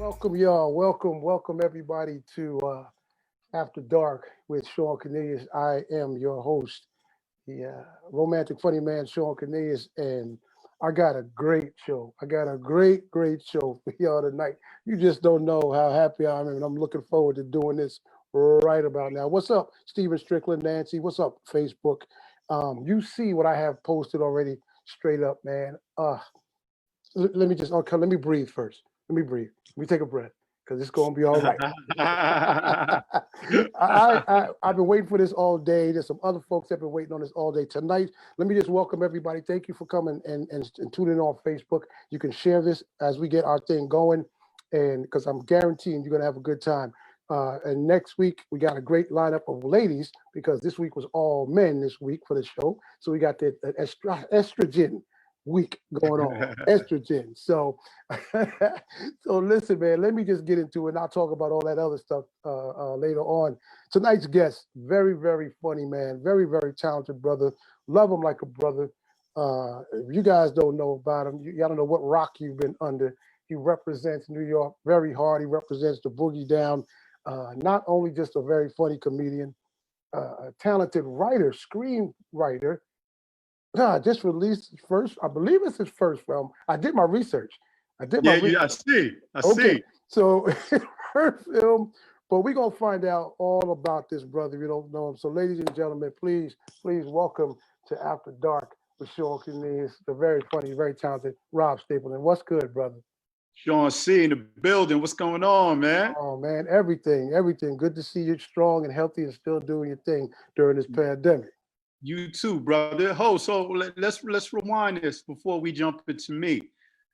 Welcome, y'all. Welcome everybody to After Dark with Shawn Cornelius. I am your host, the romantic funny man, Shawn Cornelius, and I got a great show. I got a great show for y'all tonight. You just don't know how happy I am, and I'm looking forward to doing this right about now. What's up, Stephen Strickland, Nancy? What's up, Facebook? You see what I have posted already, straight up, man. Let me just okay. Let me breathe first. Let me breathe. Let me take a breath because it's gonna be all right. I've been waiting for this all day. There's some other folks that have been waiting on this all day. Tonight, let me just welcome everybody. Thank you for coming and tuning in on Facebook. You can share this as we get our thing going, and because I'm guaranteeing you're gonna have a good time. And next week we got a great lineup of ladies because this week was all men this week for the show. So we got the estrogen week going on, estrogen. So, so listen, man, let me just get into it and I'll talk about all that other stuff later on. Tonight's guest, very funny man, very talented brother. Love him like a brother. If you guys don't know about him, y'all don't know what rock you've been under. He represents New York very hard. He represents the boogie down. Not only just a very funny comedian, a talented writer, screenwriter. Just released his first, I believe it's his first film. I did my research. Yeah, I see. So first film, but we're gonna find out all about this brother. You don't know him. So ladies and gentlemen, please welcome to After Dark with Shawn Cornelius, the very funny, very talented Rob Stapleton. What's good, brother? Shawn C in the building. What's going on, man? Oh man, everything. Good to see you strong and healthy and still doing your thing during this pandemic. You too, brother. So let's rewind this before we jump into me.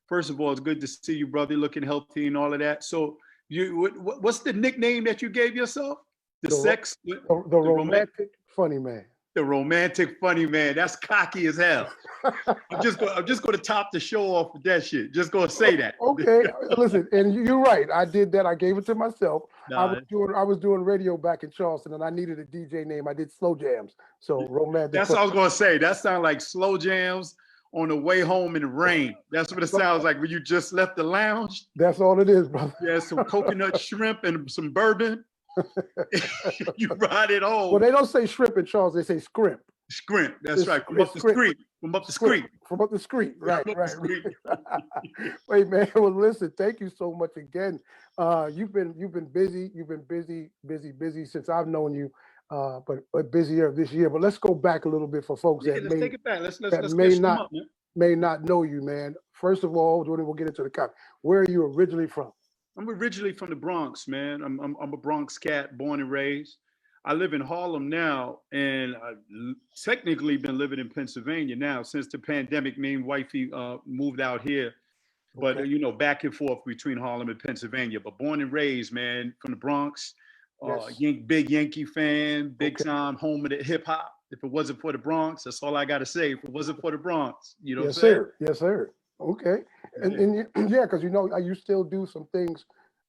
First of all, it's good to see you, brother, looking healthy and all of that. So what's the nickname that you gave yourself? The romantic funny man. The romantic funny man. That's cocky as hell. I'm just going to top the show off with that shit. Just going to say that. Okay, listen, and you're right. I did that. I gave it to myself. I was doing radio back in Charleston, and I needed a DJ name. I did slow jams. So romantic. That's what I was going to say. That sounds like slow jams on the way home in the rain. That's what it sounds like when you just left the lounge. That's all it is, brother. Yeah, some coconut shrimp and some bourbon. You ride it home. Well, they don't say shrimp in Charles. They say scrimp. Scrimp. That's right. From up the street. From up the street. Right. Wait, man. Well, listen. Thank you so much again. You've been busy since I've known you. But busier this year. But let's go back a little bit for folks let's take it back. Let's may not know you, man. First of all, we'll get into the comment. Where are you originally from? I'm originally from the Bronx, man. I'm a Bronx cat, born and raised. I live in Harlem now, and I've technically been living in Pennsylvania now since the pandemic. Me and wifey moved out here, but back and forth between Harlem and Pennsylvania. But born and raised, man, from the Bronx. Yes. Big Yankee fan, big time home of the hip hop. If it wasn't for the Bronx, that's all I got to say. If it wasn't for the Bronx, you know. Yes, sir. Yes, sir. Okay, and yeah, because you still do some things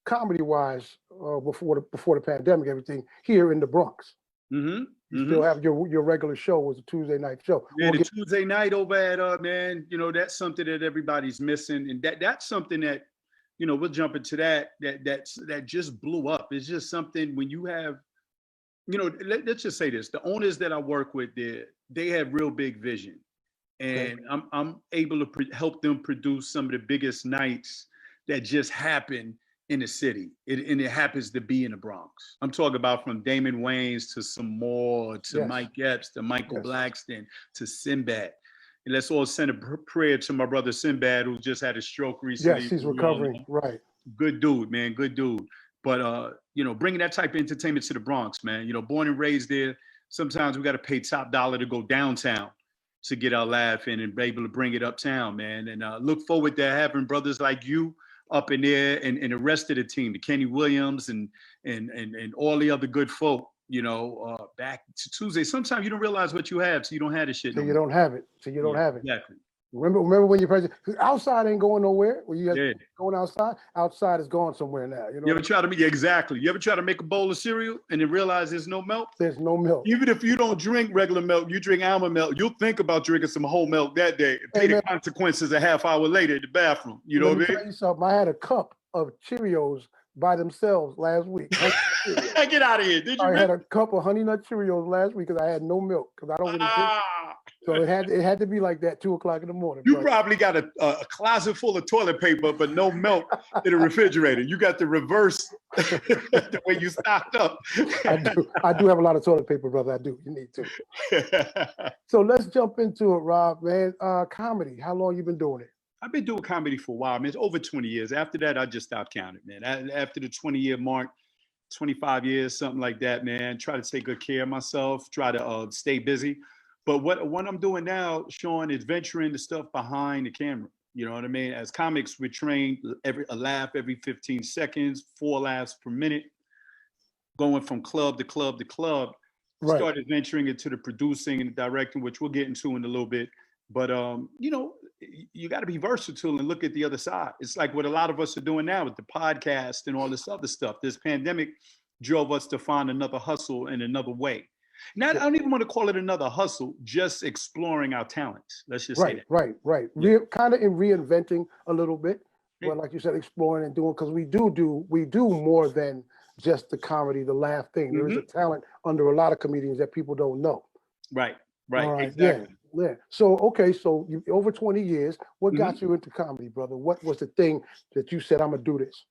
comedy wise before the pandemic, everything here in the Bronx. You still have your regular show was a Tuesday night show. Yeah, the Tuesday night over at man, that's something that everybody's missing, and that's something that we'll jump into that just blew up. It's just something when you have, let's just say this: the owners that I work with, they have real big vision. And I'm able to help them produce some of the biggest nights that just happen in the city. And it happens to be in the Bronx. I'm talking about from Damon Wayans to some more, to Mike Epps, to Michael Blackston, to Sinbad. And let's all send a prayer to my brother Sinbad, who just had a stroke recently. Yes, he's recovering, right. Good dude, man, good dude. But, bringing that type of entertainment to the Bronx, man, born and raised there, sometimes we got to pay top dollar to go downtown to get our laugh in and be able to bring it uptown, man. And look forward to having brothers like you up in there and the rest of the team, the Kenny Williams and all the other good folk, back to Tuesday. Sometimes you don't realize what you have, so you don't have the shit. So you don't have it. Exactly. Remember when you're president? Outside ain't going nowhere. When you going outside is going somewhere now. You ever try to exactly? You ever try to make a bowl of cereal and then realize there's no milk? There's no milk. Even if you don't drink regular milk, you drink almond milk. You'll think about drinking some whole milk that day and pay the consequences a half hour later in the bathroom. You know what I mean? Tell you something. I had a cup of Cheerios by themselves last week. Get out of here. Did you I really? had a cup of Honey Nut Cheerios last week because I had no milk because I don't really drink. Ah, So it had to be like that 2 o'clock in the morning. you But probably got a closet full of toilet paper, but no milk in the refrigerator. You got the reverse the way you stocked up. I do have a lot of toilet paper, brother. I do. You need to. So let's jump into it, Rob, man. Comedy. How long you been doing it? I've been doing comedy for a while, man. It's over 20 years. After that, I just stopped counting, man. After the 20-year mark, 25 years, something like that, man. Try to take good care of myself, try to stay busy. But what I'm doing now, Shawn, is venturing the stuff behind the camera. You know what I mean? As comics, we're trained a laugh every 15 seconds, 4 laughs per minute, going from club to club to club. Right. Started venturing into the producing and the directing, which we'll get into in a little bit. But you know, you got to be versatile and look at the other side. It's like what a lot of us are doing now with the podcast and all this other stuff. This pandemic drove us to find another hustle in another way. Now, I don't even want to call it another hustle, just exploring our talents. Let's just say that. Right. Yeah. Kind of in reinventing a little bit, but like you said, exploring and doing, because we do more than just the comedy, the laugh thing. There is a talent under a lot of comedians that people don't know. Right. All right. Exactly. Yeah. So, okay. So you over 20 years, what got you into comedy, brother? What was the thing that you said, I'm going to do this?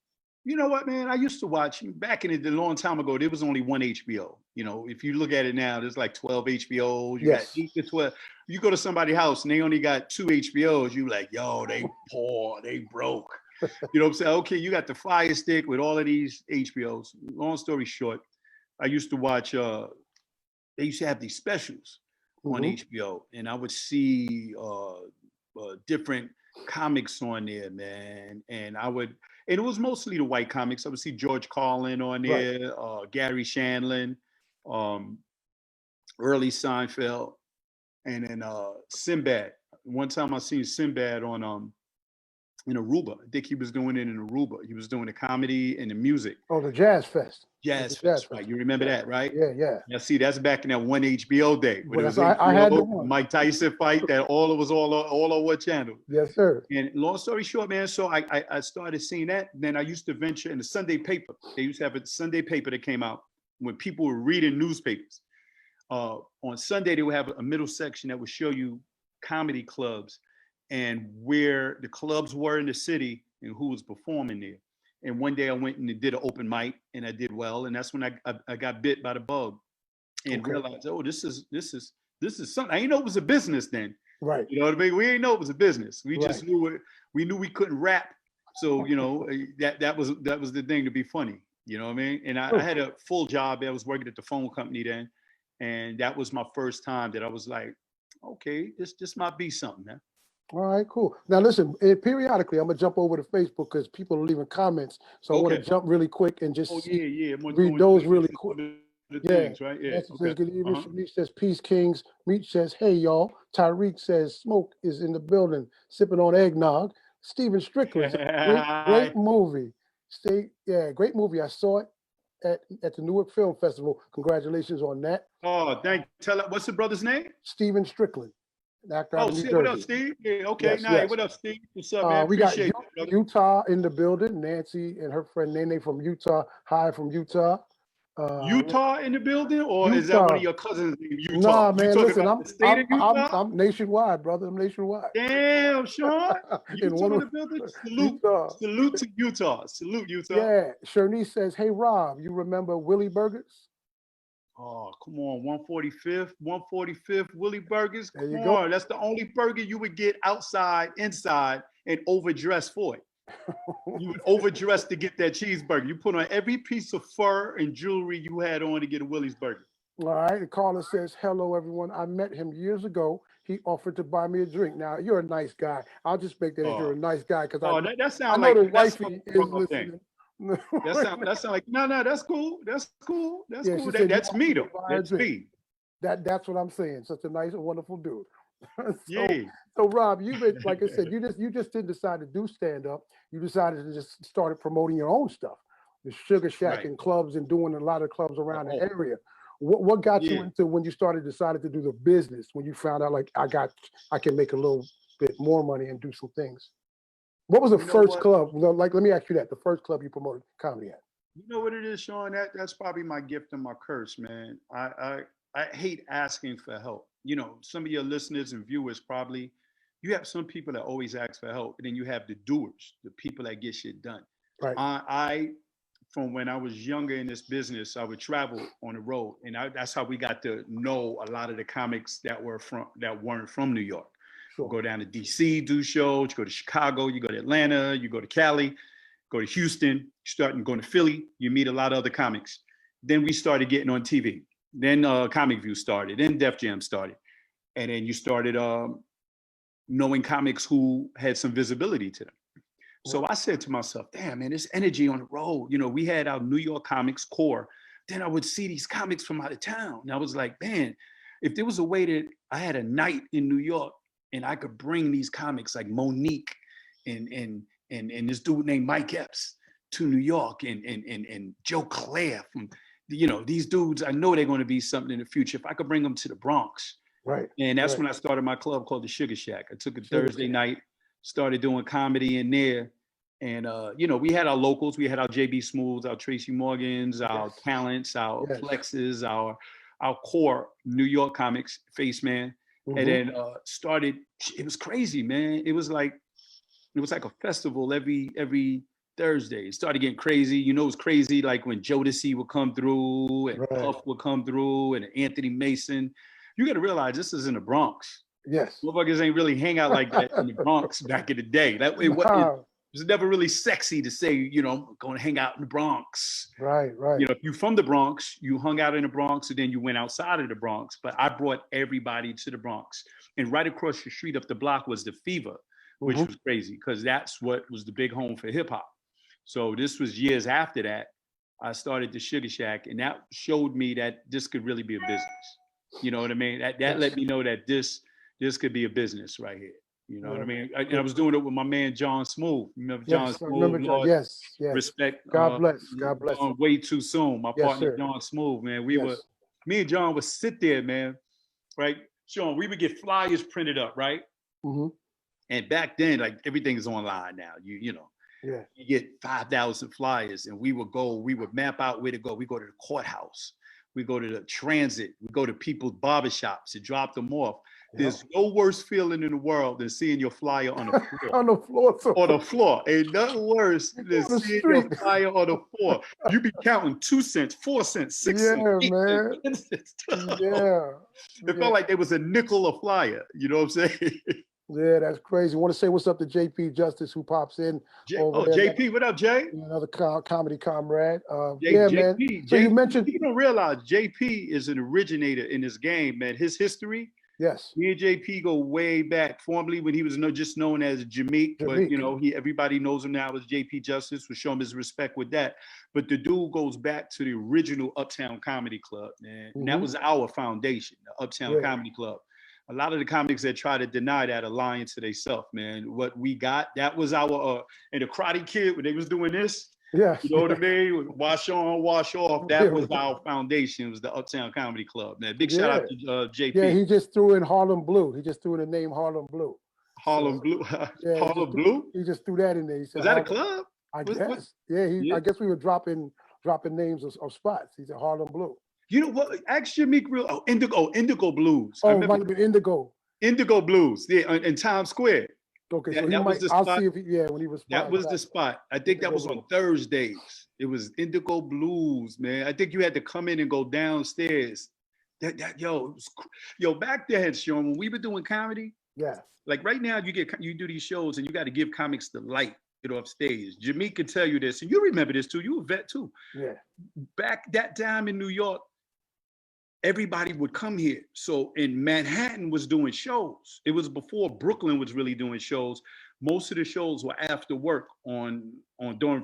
You know what, man? I used to watch back in a long time ago. There was only one HBO. You know, if you look at it now, there's like 12 HBOs. You got 8 to 12. You go to somebody's house and they only got 2 HBOs. You like, yo, they poor, they broke. You know what I'm saying? Okay, you got the Fire Stick with all of these HBOs. Long story short, I used to watch. They used to have these specials on HBO, and I would see different comics on there, man. And it was mostly the white comics. I would see George Carlin on there, Gary Shandling, early Seinfeld, and then Sinbad. One time I seen Sinbad on in Aruba. I think he was doing it in Aruba. He was doing the comedy and the music. Oh, the Jazz Fest. Jazz Fest, right? You remember that, right? Yeah. Now, see, that's back in that one HBO day when it was I had the one. Mike Tyson fight that all on one channel. Yes, sir. And long story short, man, so I started seeing that. Then I used to venture in the Sunday paper. They used to have a Sunday paper that came out when people were reading newspapers. On Sunday, they would have a middle section that would show you comedy clubs and where the clubs were in the city and who was performing there. And one day I went and did an open mic and I did well. And that's when I got bit by the bug and realized, oh, this is something. I didn't know it was a business then. Right. You know what I mean? We didn't know it was a business. We just knew it. We knew we couldn't rap. So, you know, that was the thing, to be funny. You know what I mean? And I had a full job. I was working at the phone company then. And that was my first time that I was like, okay, this might be something, man. All right, cool. Now listen, periodically I'm gonna jump over to Facebook because people are leaving comments. So I want to jump really quick and just read those really quick. Things, right? Yeah. Says, good evening. Shanice says, peace, kings. Meech says, hey, y'all. Tyreek says, smoke is in the building, sipping on eggnog. Stephen Strickland says, great movie. Great movie. I saw it at the Newark Film Festival. Congratulations on that. Oh, thank you. What's the brother's name? Stephen Strickland. Steve, what up, Steve? Yeah, okay. What up, Steve? What's up, man? We got Utah in the building. Nancy and her friend Nene from Utah. Hi from Utah. Utah in the building, or is that one of your cousins in Utah? Nah, man, listen, I'm nationwide, brother. I'm nationwide. Damn, Shawn. Utah in the building? Salute to Utah. Salute, Utah. Yeah. Shanice says, hey, Rob, you remember Willie Burgers? Oh, come on, 145th Willie Burgers. Come on, that's the only burger you would get inside, and overdress for it. You would overdress to get that cheeseburger. You put on every piece of fur and jewelry you had on to get a Willie's burger. All right, the caller says, hello, everyone. I met him years ago. He offered to buy me a drink. Now, you're a nice guy. I'll just make that you're a nice guy because I know the wifey is listening. That sound like no, that's cool. That's cool. That's cool. That's me though. That's me. That's what I'm saying. Such a nice and wonderful dude. So Rob, you've been, like I said, you just didn't decide to do stand up. You decided to just start promoting your own stuff, the Sugar Shack and clubs, and doing a lot of clubs around the area. What got you into when you decided to do the business? When you found out like I can make a little bit more money and do some things. What was the You know first what? club? Like, let me ask you that. The first club you promoted comedy at? You know what it is, Sean? That's probably my gift and my curse, man. I hate asking for help. You know, some of your listeners and viewers probably, you have some people that always ask for help, and then you have the doers, the people that get shit done. Right. I from when I was younger in this business, I would travel on the road, and that's how we got to know a lot of the comics that weren't from New York. Sure. Go down to DC, do shows. You go to Chicago. You go to Atlanta. You go to Cali. Go to Houston. Starting going to Philly. You meet a lot of other comics. Then we started getting on TV. Then Comic View started. Then Def Jam started, and then you started knowing comics who had some visibility to them. So I said to myself, damn, man, this energy on the road. You know, we had our New York comics core. Then I would see these comics from out of town. And I was like, man, if there was a way that I had a night in New York and I could bring these comics like Monique and this dude named Mike Epps to New York and Joe Claire from, you know, these dudes, I know they're going to be something in the future. If I could bring them to the Bronx. Right. And that's right. when I started my club called the Sugar Shack. I took a Sugar Thursday Shack. night, started doing comedy in there. And, you know, we had our locals. We had our JB Smooths, our Tracy Morgans, our Yes. Talents, our Yes. Flexes, our core New York comics, Face Man. And then started, it was crazy, man. It was like a festival every Thursday. It started getting crazy. You know, it was crazy like when Jodeci would come through and Right. Puff would come through and Anthony Mason. You got to realize this is in the Bronx. Yes. Motherfuckers ain't really hang out like that in the Bronx back in the day. It was never really sexy to say, you know, I'm going to hang out in the Bronx. Right, right. You know, if you're from the Bronx, you hung out in the Bronx and then you went outside of the Bronx. But I brought everybody to the Bronx. And right across the street up the block was the Fever, which was crazy because that's what was the big home for hip hop. So this was years after that. I started the Sugar Shack, and that showed me that this could really be a business. You know what I mean? That let me know that this could be a business right here. You know what I mean? I was doing it with my man John Smooth. Remember John Smooth? Remember John. Yes, yes. Respect. God bless. God bless. Way too soon. My partner John Smooth, man. Me and John would sit there, man. Right, Sean. We would get flyers printed up, right? And back then, like everything is online now. You know. Yeah. You get 5,000 flyers, and we would map out where to go. We go to the courthouse. We go to the transit. We go to people's barbershops and drop them off. There's no worse feeling in the world than seeing your flyer on the floor. On the floor. On the floor. Ain't nothing worse than seeing your flyer on the floor. You be counting 2 cents, 4 cents, 6 cents. Man. 10 cents. Yeah. It felt like there was a nickel a flyer. You know what I'm saying? Yeah, that's crazy. I want to say what's up to JP Justice who pops in. JP, what up, Jay? Another comedy comrade. JP, man. So you mentioned you don't realize JP is an originator in this game, man. His history. Yes. Me and JP go way back. Formerly, when he was just known as Jameek, but you know, everybody knows him now as JP Justice. We show him his respect with that. But the dude goes back to the original Uptown Comedy Club, man. And that was our foundation, the Uptown Comedy Club. A lot of the comics that try to deny that are lying to themselves, man. What we got, that was our and the Karate Kid when they was doing this. Yeah. You know what I mean? Wash on, wash off. That was our foundation. It was the Uptown Comedy Club, man. Big shout out to JP. Yeah, he just threw in Harlem Blue. He just threw in the name Harlem Blue. Harlem Blue. Harlem Blue? He just threw that in there. He said, is that a club? I guess. Yeah, I guess we were dropping names of spots. He said Harlem Blue. You know what? Ask Jameek real. Indigo Blues. Oh, it might have been Indigo. Indigo Blues. Yeah, in Times Square. Okay, so I'll see if when he was. That was the spot. I think that was on Thursdays. It was Indigo Blues, man. I think you had to come in and go downstairs. Yo, back then, Sean, when we were doing comedy. Yeah. Like right now, you do these shows and you got to give comics the light. Get off stage. Jameek can tell you this, and you remember this too. You a vet too. Yeah. Back that time in New York, everybody would come here. So in Manhattan was doing shows. It was before Brooklyn was really doing shows. Most of the shows were after work on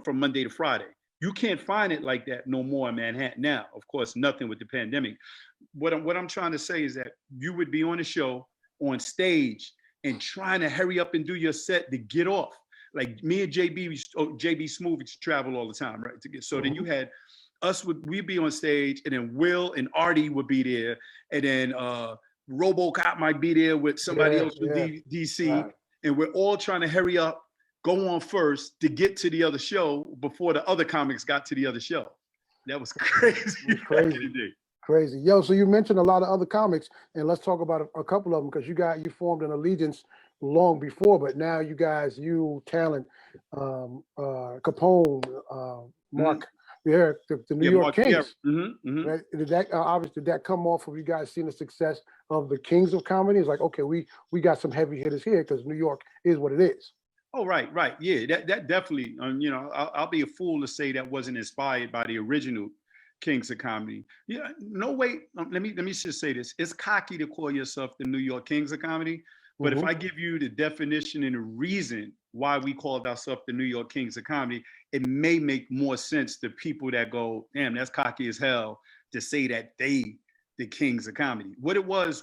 from Monday to Friday. You can't find it like that no more in Manhattan now. Of course, nothing with the pandemic. What I'm trying to say is that you would be on a show on stage and trying to hurry up and do your set to get off. Like me and JB Smooth used to travel all the time, right? So then you had we'd be on stage, and then Will and Artie would be there, and then RoboCop might be there with somebody else from DC, and we're all trying to hurry up, go on first to get to the other show before the other comics got to the other show. That was crazy. It was crazy. Crazy. Yo, so you mentioned a lot of other comics, and let's talk about a couple of them, because you formed an allegiance long before, but now you guys, Talent, Capone, Mark, the New York Kings. Right? Did that obviously did that come off of you guys seeing the success of the Kings of Comedy? It's like, okay, we got some heavy hitters here because New York is what it is. Oh, right. Yeah, that definitely. You know, I'll be a fool to say that wasn't inspired by the original Kings of Comedy. Yeah, no way. Let me just say this: it's cocky to call yourself the New York Kings of Comedy, but if I give you the definition and the reason why we called ourselves the New York Kings of Comedy, it may make more sense to people that go, "Damn, that's cocky as hell," to say that they the Kings of Comedy. What it was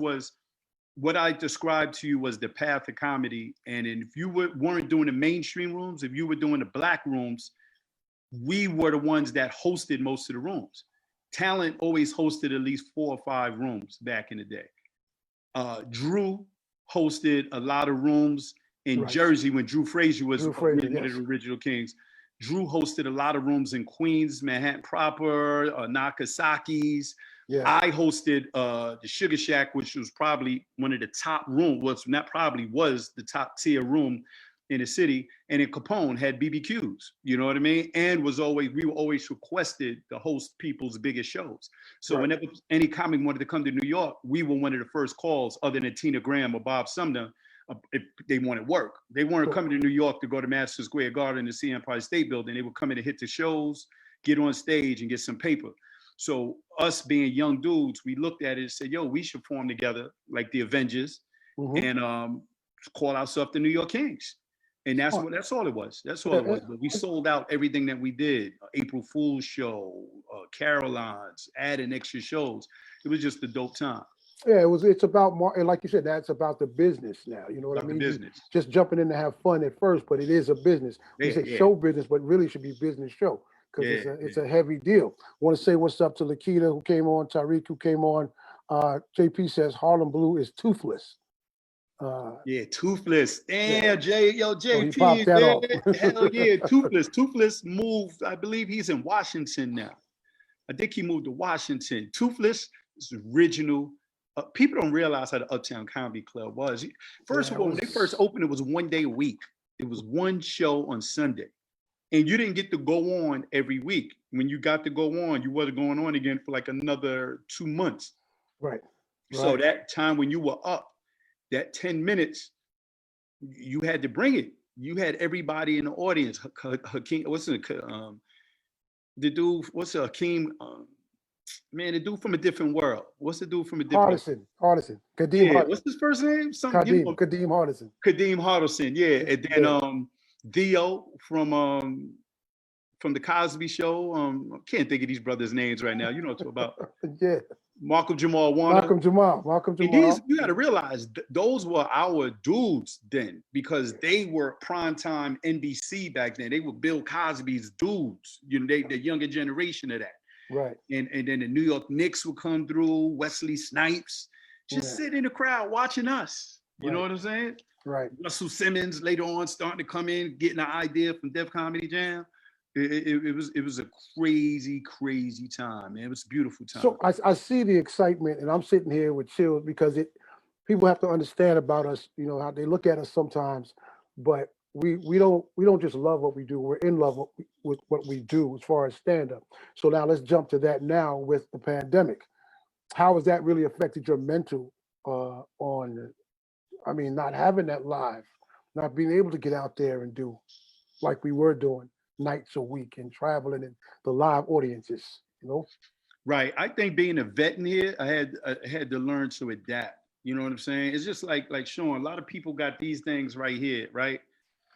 what I described to you was the path of comedy. And if you weren't doing the mainstream rooms, if you were doing the black rooms, we were the ones that hosted most of the rooms. Talent always hosted at least 4 or 5 rooms back in the day. Drew hosted a lot of rooms in Jersey when Drew Frazier was one of the original Kings. Drew hosted a lot of rooms in Queens, Manhattan proper, Nakasaki's. Yeah. I hosted the Sugar Shack, which was probably one of the top rooms, was the top tier room in the city. And in Capone had BBQs, you know what I mean? And we were always requested to host people's biggest shows. So whenever any comic wanted to come to New York, we were one of the first calls, other than Tina Graham or Bob Sumner, if they wanted work. They weren't coming to New York to go to Madison Square Garden to see Empire State Building. They were coming to hit the shows, get on stage, and get some paper. So us being young dudes, we looked at it and said, yo, we should form together like the Avengers and call ourselves the New York Kings. And that's all it was. That's all it was. But we sold out everything that we did. April Fool's show, Caroline's, adding extra shows. It was just a dope time. Yeah, it's about, and like you said, that's about the business now. You know what I mean? Business. Just jumping in to have fun at first, but it is a business. We say show business, but really should be business show. Because it's a heavy deal. Want to say what's up to Lakita, who came on, Tariq, who came on. JP says Harlem Blue is toothless. Toothless. Damn, JP. So he popped that off. Hell yeah, Toothless. Toothless moved, I believe he's in Washington now. I think he moved to Washington. Toothless is original. People don't realize how the Uptown Comedy Club was. First of all, when they first opened, it was 1 day a week. It was one show on Sunday. And you didn't get to go on every week. When you got to go on, you wasn't going on again for like another 2 months. Right. So that time when you were up, that 10 minutes, you had to bring it. You had everybody in the audience. Hakeem, the dude from a different world. What's the dude from a different Hardison. Kadeem Hardison. What's his first name? Kadeem Hardison. Kadeem Hardison, yeah. And then Theo from the Cosby Show. Can't think of these brothers' names right now. You know what I'm talking about. Malcolm Jamal Warner. Malcolm Jamal. And you got to realize those were our dudes then, because they were primetime NBC back then. They were Bill Cosby's dudes. You know, the younger generation of that. Right. And then the New York Knicks would come through. Wesley Snipes, just sit in the crowd watching us. You know what I'm saying? Right. Russell Simmons later on starting to come in, getting an idea from Def Comedy Jam. It was a crazy time, man. It was a beautiful time. So I see the excitement, and I'm sitting here with chills because people have to understand about us, you know, how they look at us sometimes, but we don't just love what we do. We're in love with what we do as far as stand-up. So now let's jump to that now with the pandemic. How has that really affected your mental not having that live, not being able to get out there and do like we were doing nights a week and traveling and the live audiences, you know? Right. I think being a vet in here, I had to learn to adapt. You know what I'm saying? It's just like Shawn, a lot of people got these things right here, right?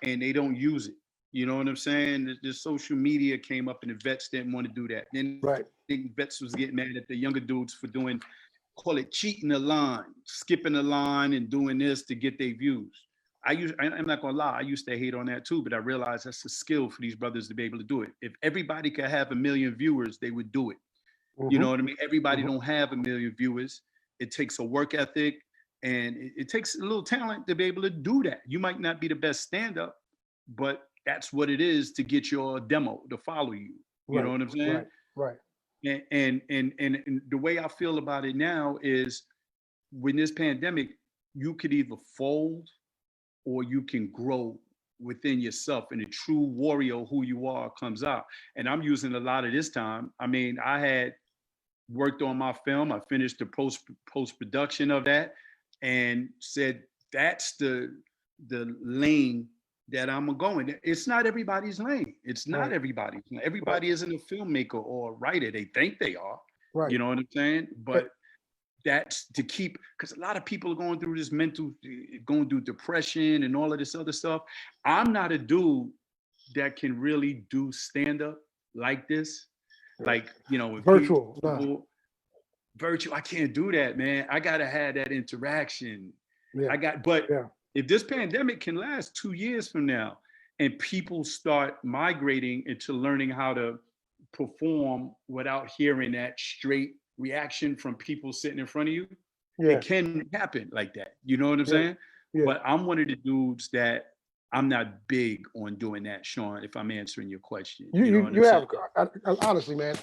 And they don't use it. You know what I'm saying? The social media came up and the vets didn't want to do that. Then I think vets was getting mad at the younger dudes for doing, call it cheating the line, skipping the line and doing this to get their views. I'm not gonna lie, I used to hate on that too, but I realized that's a skill for these brothers to be able to do it. If everybody could have 1 million viewers, they would do it. You know what I mean? Everybody don't have 1 million viewers. It takes a work ethic and it takes a little talent to be able to do that. You might not be the best stand-up, but that's what it is to get your demo to follow you. You know Right, what I'm saying? right, right. And the way I feel about it now is when this pandemic, you could either fold or you can grow within yourself, and the true warrior who you are comes out. And I'm using a lot of this time. I mean, I had worked on my film. I finished the post production of that, and said that's the lane that I'm going. It's not everybody's lane. It's not Right, everybody's lane. right, Everybody isn't a filmmaker or a writer. They think they are. right. You know what I'm saying? Eh, But that's to keep, because a lot of people are going through this going through depression and all of this other stuff. I'm not a dude that can really do stand up like this. right. Like, you know, with Virtual, nah. people, virtual, I can't do that, man. I gotta have that interaction. Yeah, But yeah, if this pandemic can last 2 years from now and people start migrating into learning how to perform without hearing that straight reaction from people sitting in front of you, yeah, it can happen like that. You know what I'm yeah, saying? yeah. But I'm one of the dudes that I'm not big on doing that, Shawn, if I'm answering your question. You You know you what you I'm saying? have honestly, man.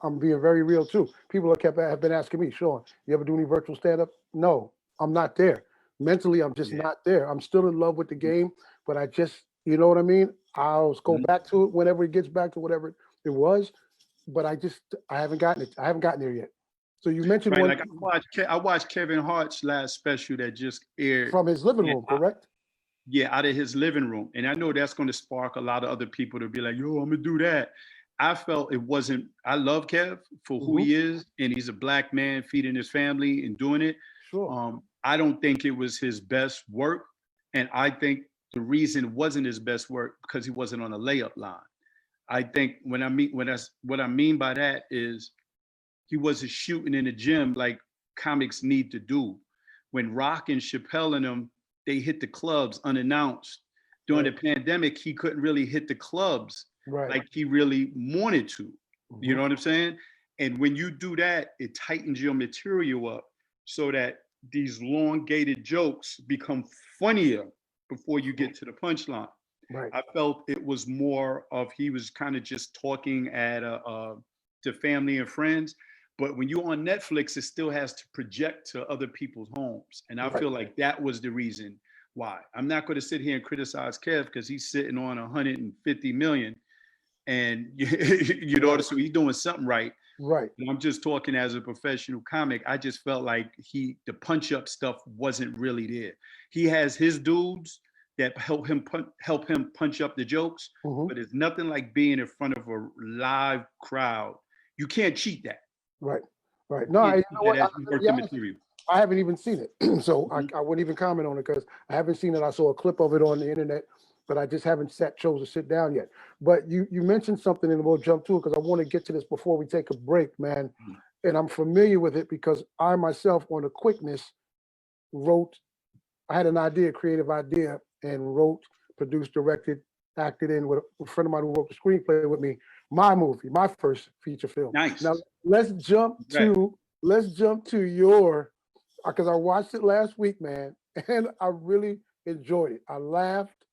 I'm being very real too. People have been asking me, Sean, you ever do any virtual stand up? No, I'm not there. Mentally, I'm just Yeah. not there. I'm still in love with the game, but I just, you know what I mean. I'll go Mhm. back to it whenever it gets back to whatever it was, but I haven't gotten it. I haven't gotten there yet. So you mentioned Right. one Like I watched Kevin Hart's last special that just aired. from his living And room, correct? yeah, out of his living room. And I know that's going to spark a lot of other people to be like, yo, I'm gonna do that. I felt it wasn't, I love Kev for who Hmm. he is, and he's a black man feeding his family and doing it. Sure. I don't think it was his best work. And I think the reason it wasn't his best work because he wasn't on a layup line. I think what I mean by that is he wasn't shooting in the gym like comics need to do. When Rock and Chappelle and them, they hit the clubs unannounced. During the Right. pandemic, he couldn't really hit the clubs Right. like he really wanted to. You Hmm. know what I'm saying? And when you do that, it tightens your material up so that these elongated jokes become funnier before you get to the punchline. Right. I felt it was more of he was kind of just talking at to family and friends. But when you're on Netflix, it still has to project to other people's homes. And I Right. feel like that was the reason why. I'm not going to sit here and criticize Kev because he's sitting on 150 million and you know, Right. so he's doing something right. Right. And I'm just talking as a professional comic. I just felt like the punch up stuff wasn't really there. He has his dudes that help him punch up the jokes, Hmm. but it's nothing like being in front of a live crowd. You can't cheat that. Right. Right. No, You you can't know cheat what? that as you work the material. I haven't even seen it, so Mhm. I wouldn't even comment on it because I haven't seen it. I saw a clip of it on the internet, but I just haven't chose to sit down yet. But you mentioned something, and we'll jump to it because I want to get to this before we take a break, man. Mhm. And I'm familiar with it because I myself, on the quickness, wrote. I had an idea, creative idea, and wrote, produced, directed, acted in with a friend of mine who wrote the screenplay with me. My movie, my first feature film. Now Nice. let's jump Right. to let's jump to your because I watched it last week, man, and I really enjoyed it. I laughed.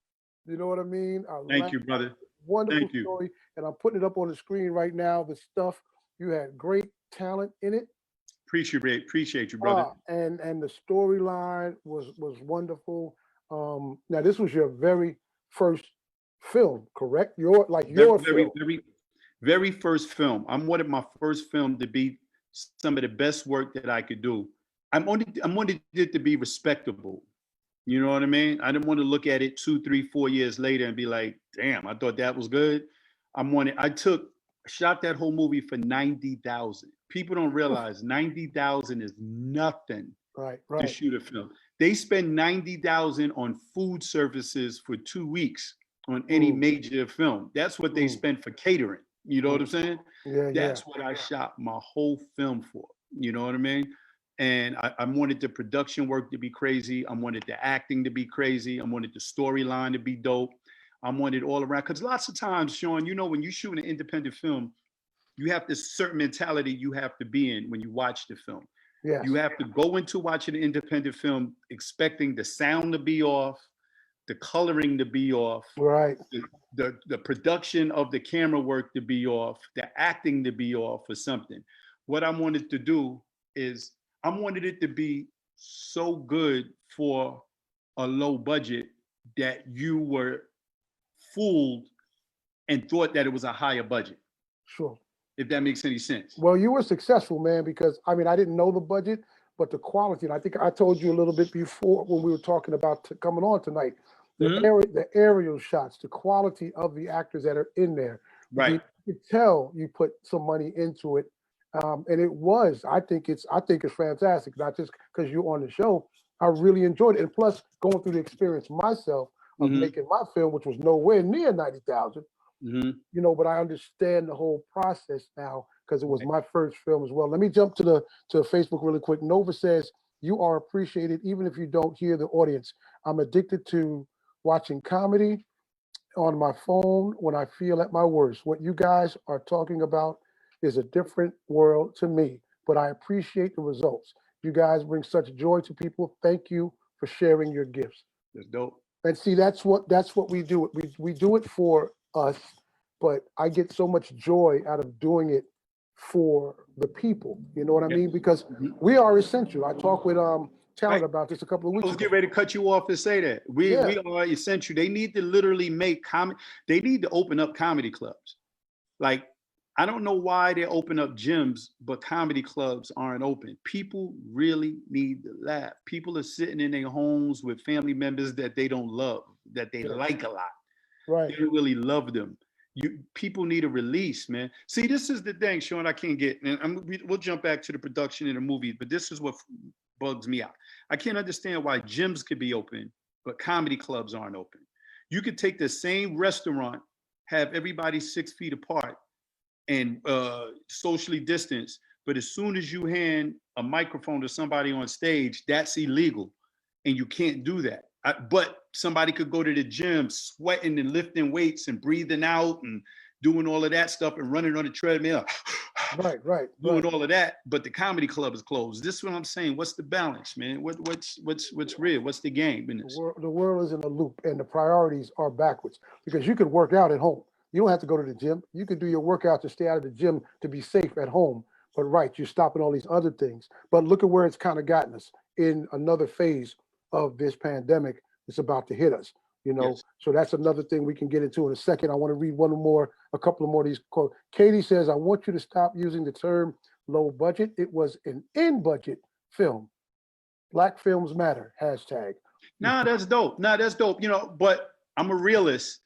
You know what I mean? I Thank laughed. you, brother. Wonderful Thank you. story, and I'm putting it up on the screen right now. The stuff you had great talent in it. Appreciate you, brother. And the storyline was wonderful. Now this was your very first film, correct? Very, Your very, film. very, very first film. I wanted my first film to be some of the best work that I could do. I wanted it to be respectable. You know what I mean? I didn't want to look at it 2, 3, 4 years later and be like, damn, I thought that was good. Shot that whole movie for 90,000. People don't Oof. realize 90,000 is nothing Right, to right. shoot a film. They spend 90,000 on food services for 2 weeks on any Mm, major film. That's what they mm, spend for catering. You know what mm. I'm saying? Yeah, yeah. That's what I shot my whole film for. You know what I mean? And I wanted the production work to be crazy. I wanted the acting to be crazy. I wanted the storyline to be dope. I wanted all around. Because lots of times, Shawn, you know, when you shoot an independent film, you have this certain mentality you have to be in when you watch the film. You Yes. have to go into watching an independent film expecting the sound to be off, the coloring to be off, Right. the production of the camera work to be off, the acting to be off or something. What I wanted to do is I wanted it to be so good for a low budget that you were fooled and thought that it was a higher budget, Sure. if that makes any sense. Well, you were successful, man, because I mean, I didn't know the budget, but the quality, and I think I told you a little bit before when we were talking about coming on tonight, Mhm. the aerial shots, the quality of the actors that are in there. Right. You could tell you put some money into it. And it was, I think it's fantastic, not just because you're on the show. I really enjoyed it. And plus going through the experience myself of Mhm. making my film, which was nowhere near 90,000. Mhm. You know, but I understand the whole process now because it was my first film as well. Let me jump to Facebook really quick. Nova says, you are appreciated even if you don't hear the audience. I'm addicted to watching comedy on my phone when I feel at my worst. What you guys are talking about is a different world to me, but I appreciate the results. You guys bring such joy to people. Thank you for sharing your gifts. That's dope. And see, that's what we do. We do it for us, but I get so much joy out of doing it for the people. You know what I Yeah. mean? Because Mhm. we are essential. I talked with Right. Talent about this a couple of I weeks was ago. getting ready to cut you off and say that. Yeah, We are essential. They need to literally make comedy. They need to open up comedy clubs. Like, I don't know why they open up gyms, but comedy clubs aren't open. People really need to laugh. People are sitting in their homes with family members that they don't love, that they yeah, like a lot. right. They don't really love them. People need a release, man. See, this is the thing, Sean. I can't get, and we'll jump back to the production of the movie, but this is what bugs me out. I can't understand why gyms could be open, but comedy clubs aren't open. You could take the same restaurant, have everybody 6 feet apart, and socially distanced, but as soon as you hand a microphone to somebody on stage, that's illegal, and you can't do that. But somebody could go to the gym sweating and lifting weights and breathing out and doing all of that stuff and running on the treadmill, doing Right. all of that. But the comedy club is closed. This is what I'm saying. What's the balance, man? What's real? What's the game in this? The world is in a loop, and the priorities are backwards because you can work out at home. You don't have to go to the gym. You can do your workout to stay out of the gym to be safe at home. But right, you're stopping all these other things. But look at where it's kind of gotten us in another phase of this pandemic. It's about to hit us. You know, Yes. so that's another thing we can get into in a second. I want to read a couple of more of these quotes. Katie says, "I want you to stop using the term low budget. It was an in budget film. Black films matter. Hashtag." Nah, that's dope. Nah, that's dope. But I'm a realist,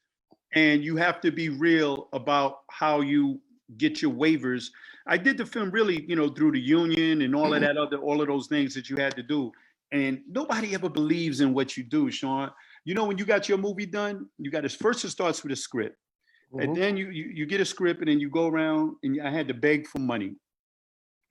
and you have to be real about how you get your waivers. I did the film really, through the union and all of those things that you had to do. And nobody ever believes in what you do, Sean. When you got your movie done, you got first it starts with a script. And Mhm. then you get a script and then you go around and I had to beg for money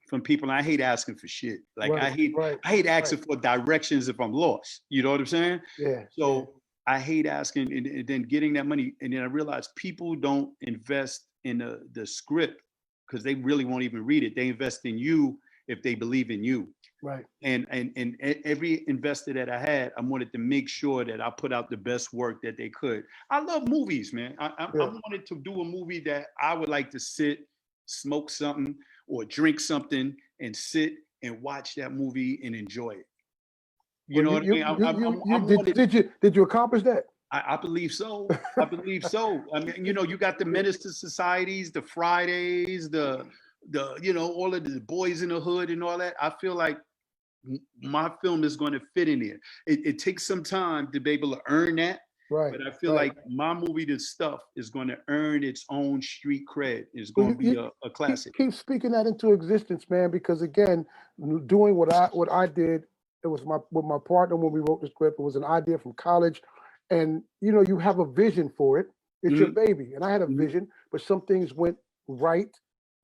from people. And I hate asking for shit. Like Right, right, I hate right. asking for directions if I'm lost. You know what I'm saying? Yeah, yeah, So I hate asking and then getting that money. And then I realized people don't invest in the script because they really won't even read it. They invest in you if they believe in you. right. And every investor that I had, I wanted to make sure that I put out the best work that they could. I love movies, man. I Yeah. wanted to do a movie that I would like to sit, smoke something, or drink something, and sit and watch that movie and enjoy it. You Well, know what I mean? I wanted. did you accomplish that? I believe so. I believe so. I mean, you got the Minister Societies, the Fridays, all of the Boys in the Hood and all that. I feel like my film is going to fit in there. It takes some time to be able to earn that, Right, but I feel right. like my movie, this stuff, is going to earn its own street cred. It's Well, going to be a classic. keep speaking that into existence, man. Because again, doing what I did, it was with my partner when we wrote the script. It was an idea from college, and you have a vision for it. It's your Mhm, baby, and I had a mhm. vision, but some things went right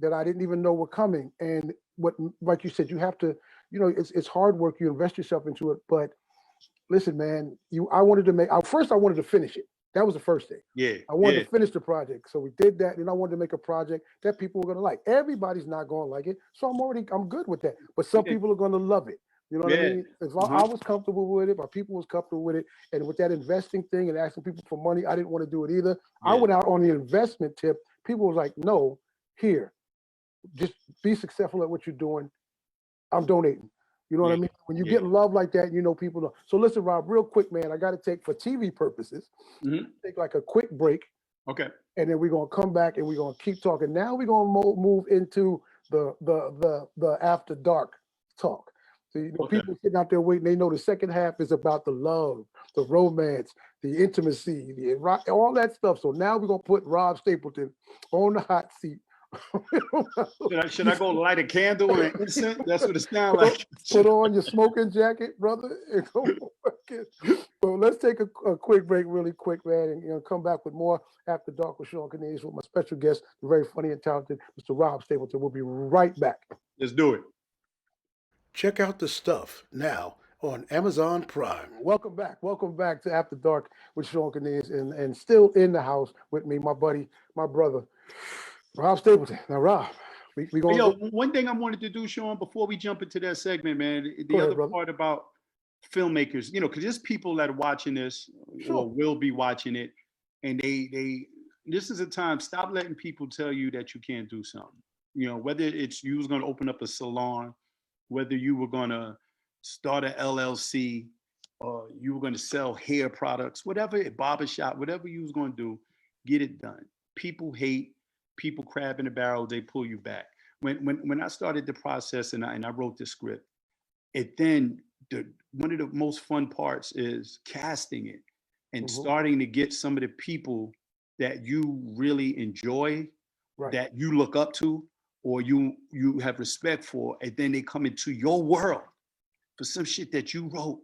that I didn't even know were coming. And what, like you said, you have to, it's hard work. You invest yourself into it, but listen, man, I wanted to first I wanted to finish it. That was the first thing. Yeah, I wanted yeah, to finish the project. So we did that. And I wanted to make a project that people were going to like. Everybody's not going to like it. So I'm good with that. But some yeah. people are going to love it. You know what I Yeah. mean? If I was comfortable with it, my people was comfortable with it, and with that investing thing and asking people for money, I didn't want to do it either. I Yeah. went out on the investment tip. People was like, no, here, just be successful at what you're doing. I'm donating. You know what I Yeah. mean? When you Yeah. get love like that, you know people know. So listen, Rob, real quick, man, I got to take for TV purposes, Mhm. take like a quick break, Okay. and then we're gonna come back and we're gonna keep talking. Now we're gonna move into the after dark talk. So you know, Okay. people sitting out there waiting. They know the second half is about the love, the romance, the intimacy, all that stuff. So now we're gonna put Rob Stapleton on the hot seat. Should I go light a candle and incense? That's what it sounds like. Put on your smoking jacket, brother, and go work it. So let's take a quick break, really quick, man, and come back with more After Dark with Shawn Cornelius with my special guest, the very funny and talented Mr. Rob Stapleton. We'll be right back. Let's do it. Check out the stuff now on Amazon Prime. Welcome back. Welcome back to After Dark with Shawn Cornelius, and still in the house with me, my buddy, my brother, Rob Stapleton. Now, Rob, we going Yo, one thing I wanted to do, Shawn, before we jump into that segment, man, the ahead, other brother. part about filmmakers, because there's people that are watching this or will be watching it, and they this is a time, stop letting people tell you that you can't do something. Whether it's you was going to open up a salon, whether you were going to start an LLC, or you were going to sell hair products, whatever, a barbershop, whatever you was going to do, get it done. People hate, people crab in the barrel, they pull you back. When I started the process and I wrote the script, one of the most fun parts is casting it and starting to get some of the people that you really enjoy, that you look up to, or you have respect for, and then they come into your world for some shit that you wrote.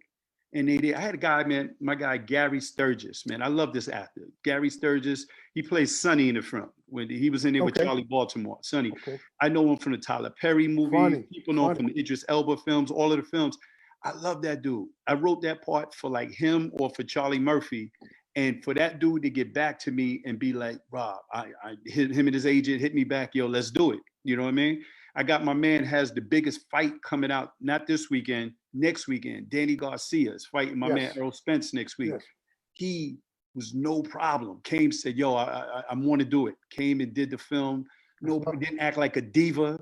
And I had a guy, man, my guy Gary Sturgis, man. I love this actor. Gary Sturgis, he plays Sonny in the front. When he was in there with Charlie Baltimore. Sonny. I know him from the Tyler Perry movie. People know him from the Idris Elba films, all of the films. I love that dude. I wrote that part for like him or for Charlie Murphy. And for that dude to get back to me and be like, Rob, him and his agent hit me back, yo, let's do it. You know what I mean? I got my man has the biggest fight coming out, not this weekend, next weekend. Danny Garcia is fighting my man Earl Spence next week. He was no problem. Came, said, yo, I want to do it. Came and did the film. Nobody didn't act like a diva.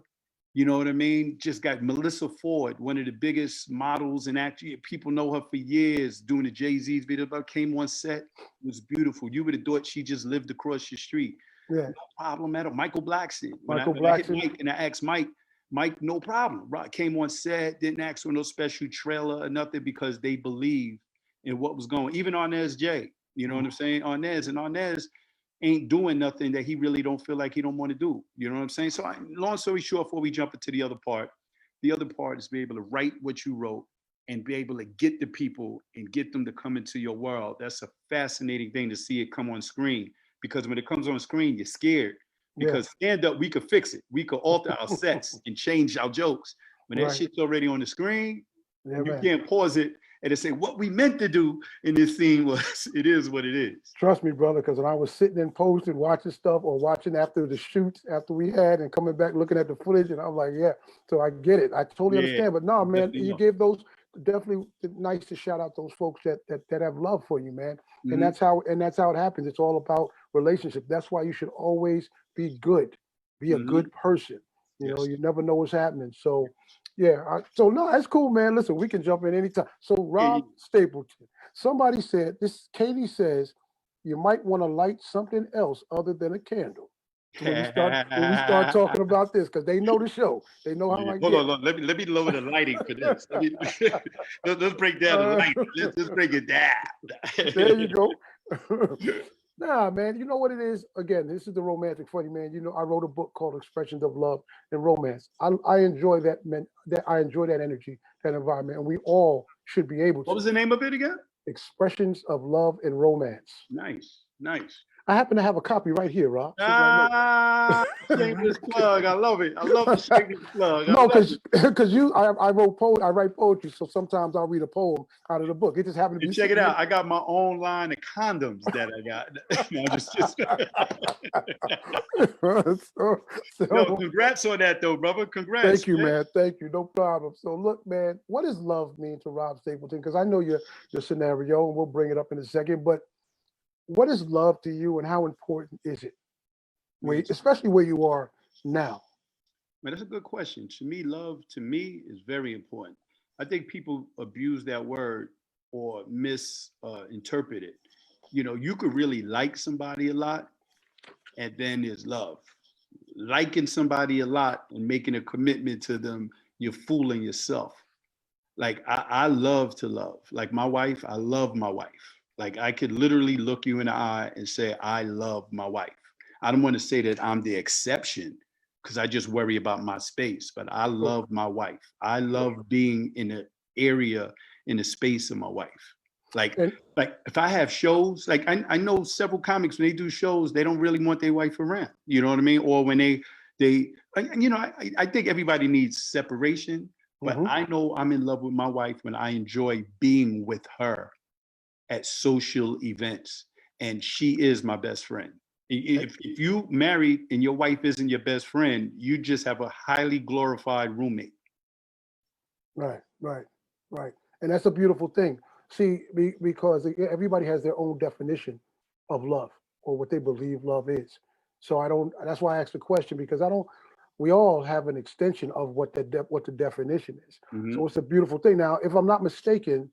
You know what I mean? Just got Melissa Ford, one of the biggest models and actually people know her for years, doing the Jay-Z's video. Came on set, it was beautiful. You would have thought she just lived across your street. No problem at all. Michael Blackson. When I hit Mike and I asked Mike, no problem. Came on set, didn't ask for no special trailer or nothing because they believed in what was going. Even Arnez J, you know what I'm saying? Arnez ain't doing nothing that he really don't feel like he don't want to do. You know what I'm saying? So long story short, before we jump into the other part is be able to write what you wrote and be able to get the people and get them to come into your world. That's a fascinating thing to see it come on screen, because when it comes on screen, you're scared. Because stand up, we could fix it. We could alter our sets and change our jokes. When that shit's already on the screen, you can't pause it and say what we meant to do in this scene was, it is what it is. Trust me, brother, because when I was sitting in post and watching stuff or watching after the shoots, after we had, and coming back looking at the footage, and I'm like, yeah, so I get it. I totally understand. But no, man, you gave those, definitely nice to shout out those folks that have love for you, man. And that's how it happens. It's all about relationship. That's why you should always be good, be a good person. You know, you never know what's happening. So so no, that's cool, man. Listen, we can jump in anytime. So Rob Stapleton, somebody said this. Katie says you might want to light something else other than a candle. So when we start talking about this, because they know the show, they know how I get. Hold on, let me lower the lighting for this. Let's break down the lighting. Let's break it down. There you go. Nah, man, you know what it is? Again, this is the romantic funny, man. You know, I wrote a book called Expressions of Love and Romance. I enjoy that, man. I enjoy that energy, that environment, and we all should be able to. What was the name of it again? Expressions of Love and Romance. Nice. I happen to have a copy right here, Rob. Ah, shameless plug. I love it. I love the shameless plug. I No, love it. because I write poetry, so sometimes I'll read a poem out of the book. It just happened to And be check it sitting out. I got my own line of condoms that I got. No, just so, Yo, so congrats on that though, brother. Congrats, thank you, man. man. Thank you. No problem. So look, man, what does love mean to Rob Stapleton? Because I know your scenario, and we'll bring it up in a second. But what is love to you, and how important is it, especially where you are now? Man, that's a good question. To me, love to me is very important. I think people abuse that word or misinterpret it. You know, you could really like somebody a lot, and then there's love. Liking somebody a lot and making a commitment to them, you're fooling yourself. Like I love to love. Like my wife, I love my wife. Like I could literally look you in the eye and say, I love my wife. I don't want to say that I'm the exception because I just worry about my space, but I Sure. love my wife. I love being in the area, in the space of my wife. Like, And like if I have shows, like I know several comics when they do shows, they don't really want their wife around. You know what I mean? Or when I think everybody needs separation, but mhm. I know I'm in love with my wife when I enjoy being with her at social events, and she is my best friend. If you married and your wife isn't your best friend, you just have a highly glorified roommate. Right, right, right. And that's a beautiful thing. See, because everybody has their own definition of love or what they believe love is. So I don't. That's why I asked the question because I don't. We all have an extension of what what the definition is. Mhm. So it's a beautiful thing. Now, if I'm not mistaken,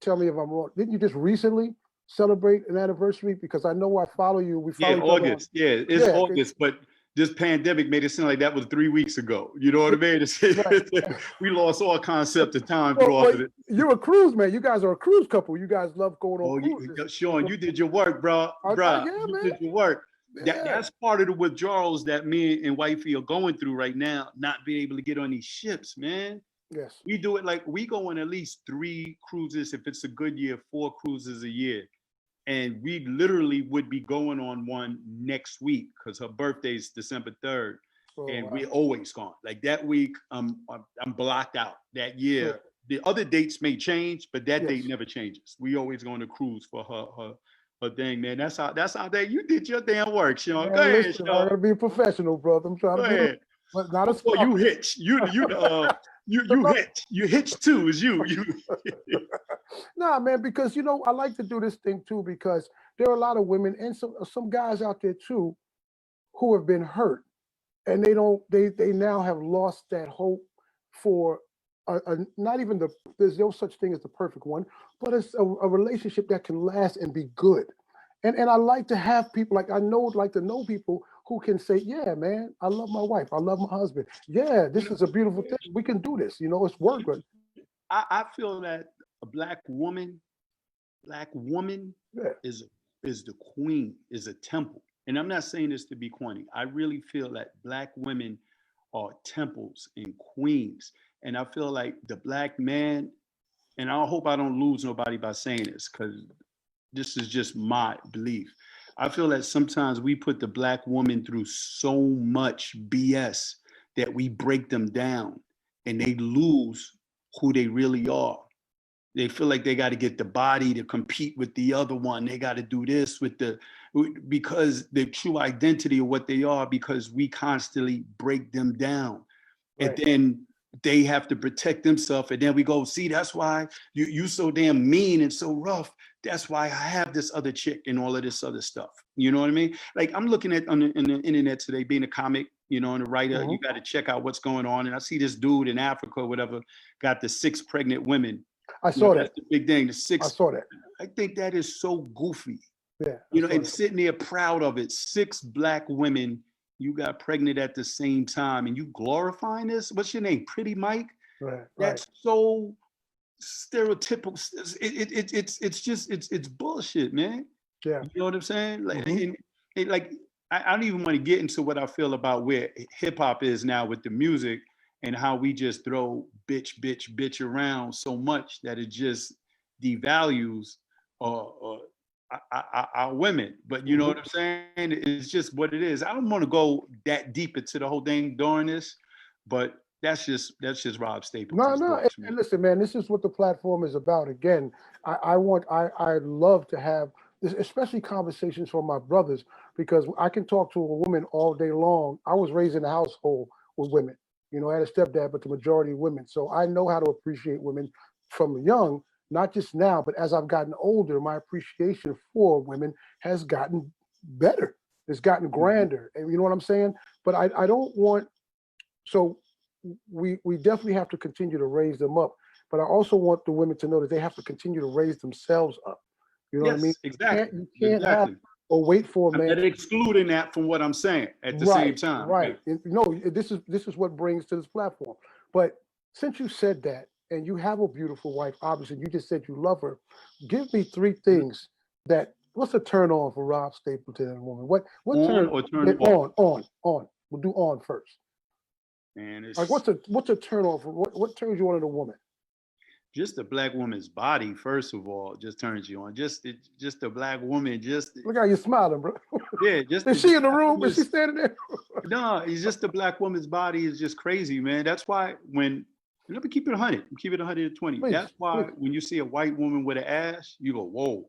tell me if I'm wrong. Didn't you just recently celebrate an anniversary? Because I know I follow you. We Yeah, follow each other on. August. Yeah, it's Yeah, August, but this pandemic made it seem like that was 3 weeks ago. You know what I it, mean? right. We lost all concept of time through Well, all well, of it. you're a cruise man. You guys are a cruise couple. You guys love going on Oh, cruises. Sean, you did your work, bro. Bruh, Yeah, you man. did your work. Yeah. That's part of the withdrawals that me and wifey are going through right now, not being able to get on these ships, man. Yes. We do it like we go on at least 3 cruises if it's a good year, 4 cruises a year. And we literally would be going on one next week because her birthday is December 3rd. Oh, And wow. we're always gone. Like that week, I'm blocked out. That Sure. year, the other dates may change, but that date Yes. never changes. We always go on a cruise for her thing, man. That's how that you did your damn work, Sean. Go Man, ahead, listen, I Sean. gotta be a professional, brother. I'm trying Go to be the, ahead. but not a Oh, star. you hitch. You hitch too, is you. Nah, man, because I like to do this thing too because there are a lot of women and some guys out there too who have been hurt and they now have lost that hope for not even there's no such thing as the perfect one, but it's a relationship that can last and be good. And I like to have people like to know people who can say, yeah, man, I love my wife, I love my husband. Yeah, this is a beautiful thing. We can do this. It's work. I feel that a black woman Yeah, is is the queen, is a temple. And I'm not saying this to be corny. I really feel that black women are temples and queens. And I feel like the black man, and I hope I don't lose nobody by saying this, because this is just my belief. I feel that sometimes we put the black woman through so much BS that we break them down and they lose who they really are. They feel like they got to get the body to compete with the other one. They got to do this because the true identity of what they are, because we constantly break them down. And right. then they have to protect themselves. And then we go, see, that's why you so damn mean and so rough. That's why I have this other chick and all of this other stuff. You know what I mean? Like I'm looking at on the internet today, being a comic, and a writer, Hmm. you got to check out what's going on. And I see this dude in Africa or whatever, got the 6 pregnant women. I saw that. That's the big thing. The I 6, saw that. I think that is so goofy, Yeah, I saw and that. sitting there proud of it. 6 black women you got pregnant at the same time, and you glorifying this. What's your name? Pretty Mike? Right, right. That's so stereotypical. It's just it's bullshit, man. Yeah. You know what I'm saying? Like, Hmm. like I don't even want to get into what I feel about where hip hop is now with the music and how we just throw bitch around so much that it just devalues our women, but you know what I'm saying? It's just what it is. I don't want to go that deep into the whole thing during this, but that's just Rob No, Stapleton's no. And, thoughts, man. and listen, man, this is what the platform is about. Again, I love to have this, especially conversations for my brothers, because I can talk to a woman all day long. I was raised in a household with women. You know, I had a stepdad, but the majority of women. So I know how to appreciate women from young, not just now, but as I've gotten older, my appreciation for women has gotten better. It's gotten grander. And you know what I'm saying? But I don't want, so we definitely have to continue to raise them up. But I also want the women to know that they have to continue to raise themselves up. You know what I mean? Yes, exactly, You can't have exactly. or wait for a I'm man. not excluding that from what I'm saying at the same Right, time. right. And, no, this is what brings to this platform. But since you said that, and you have a beautiful wife, obviously, you just said you love her. Give me three things that. What's a turn on for Rob Stapleton and a woman? What On turn? or turn off? On. We'll do on first. And Like it's what's a turn on for what turns you on in a woman? just a black woman's body, first of all, just turns you on. Just a black woman, Look how you smiling, bro. yeah, just Is the she in the black room? Is she woman's, standing there? no, it's just the black woman's body is just crazy, man. That's why when let me keep it 100, keep it 120. Please, That's why please. when you see a white woman with an ass, you go, whoa,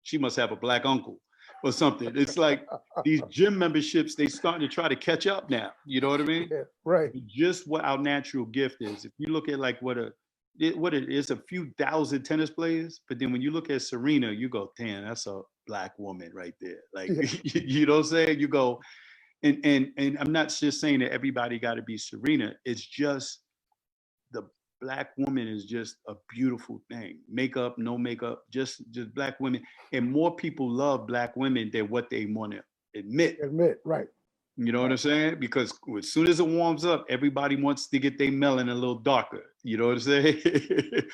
she must have a black uncle or something. It's like these gym memberships, they starting to try to catch up now. You know what I mean? Yeah, right. Just what our natural gift is. If you look at like what it is, a few thousand tennis players, but then when you look at Serena, you go, damn, that's a black woman right there. Like, Yeah. you know what I'm saying? You go, and I'm not just saying that everybody got to be Serena. It's just the black woman is just a beautiful thing. Makeup, no makeup, just black women, and more people love black women than what they want to admit. Admit, right. You know what I'm saying? Because as soon as it warms up, everybody wants to get their melanin a little darker. You know what I'm saying?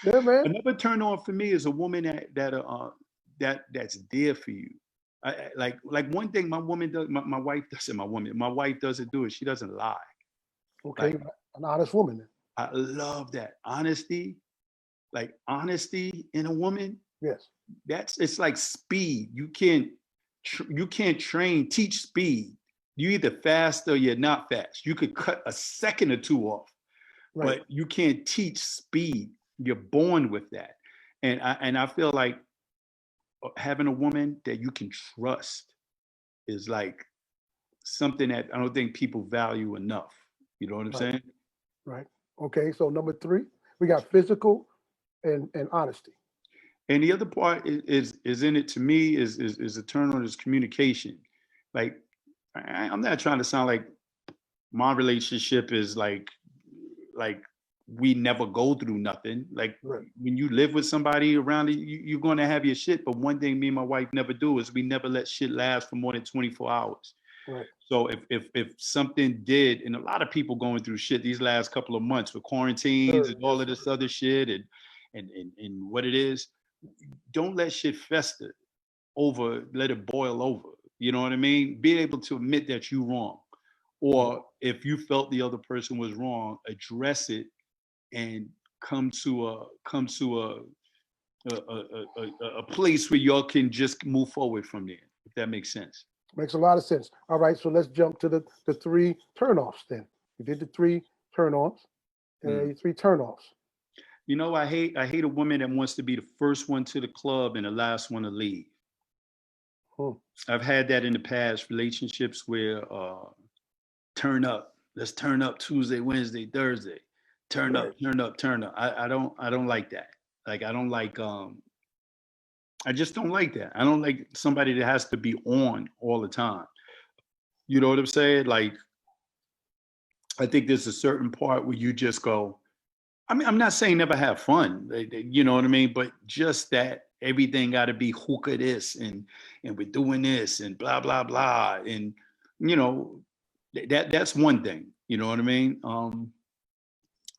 Yeah, man. Another turn on for me is a woman that's there for you. Like one thing my woman does, my wife doesn't. My wife doesn't do it. She doesn't lie. Okay, Like an honest woman. Then. I love that honesty. Like honesty in a woman. Yes. It's like speed. You can't teach speed. You either fast or you're not fast. You could cut a second or two off, Right. but you can't teach speed. You're born with that. And I feel like having a woman that you can trust is like something that I don't think people value enough. You know what I'm Right. saying? Right. Okay. So number three, we got physical and honesty. And the other part is in it to me is a turn on is communication. Like I'm not trying to sound like my relationship is like we never go through nothing. Like Right. when you live with somebody around it, you're going to have your shit. But one thing me and my wife never do is we never let shit last for more than 24 hours. Right. So if something did, and a lot of people going through shit these last couple of months with quarantines Sir, and all yes, of sir. this other shit and what it is, don't let shit fester over, let it boil over. You know what I mean? Be able to admit that you're wrong. Right. Or if you felt the other person was wrong, address it and come to a place where y'all can just move forward from there, if that makes sense. Makes a lot of sense. All right. So let's jump to the three turnoffs then. We did the three turn-ons, Mm. three turnoffs. You know, I hate a woman that wants to be the first one to the club and the last one to leave. Hmm. I've had that in the past, relationships where turn up, let's turn up Tuesday, Wednesday, Thursday, turn Right. up, turn up, turn up. I don't like that. Like I don't like I just don't like that. I don't like somebody that has to be on all the time. You know what I'm saying? Like I think there's a certain part where you just go, I mean, I'm not saying never have fun, you know what I mean? But just that everything got to be hookah this and we're doing this and blah blah blah and you know that's one thing. You know what I mean?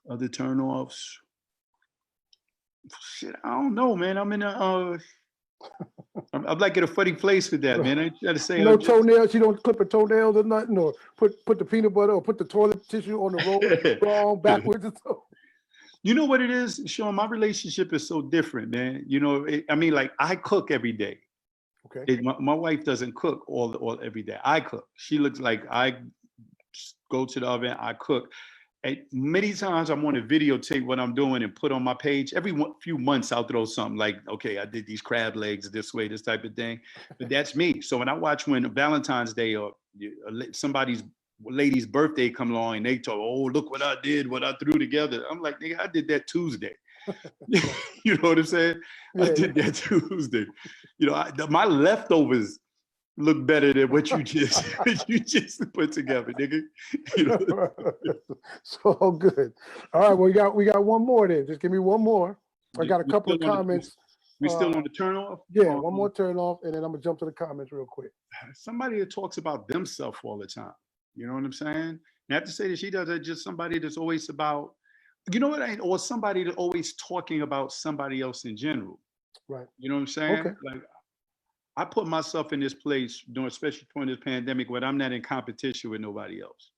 Other turnoffs, shit, I don't know, man. I'm in a I'm like in a funny place with that, man. I try to say No I'm just. toenails. You don't clip her toenails or nothing, or put the peanut butter or put the toilet tissue on the roll wrong backwards and so. You know what it is, Shawn? My relationship is so different, man. You know, I mean, like I cook every day. Okay. My wife doesn't cook all every day. I cook. She looks like I go to the oven, I cook. And many times I want to videotape what I'm doing and put on my page. Every few months I'll throw something like, okay, I did these crab legs this way, this type of thing. But that's me. So when I watch when Valentine's Day or somebody's lady's birthday come along and they talk, oh, look what I did, what I threw together. I'm like, nigga, I did that Tuesday. You know what I'm saying? Yeah, I did that Tuesday. You know, my leftovers look better than what you just you just put together, nigga. You know? So good. All right, well, we got one more then. Just give me one more. I got a couple of comments. We still on the turn off? Yeah, one more turn off, and then I'm gonna jump to the comments real quick. Somebody that talks about themselves all the time. You know what I'm saying? Not to say that she does it, just somebody that's always about, you know what I mean? Or somebody that's always talking about somebody else in general. Right. You know what I'm saying? Okay. Like I put myself in this place during, especially during this pandemic, where I'm not in competition with nobody else.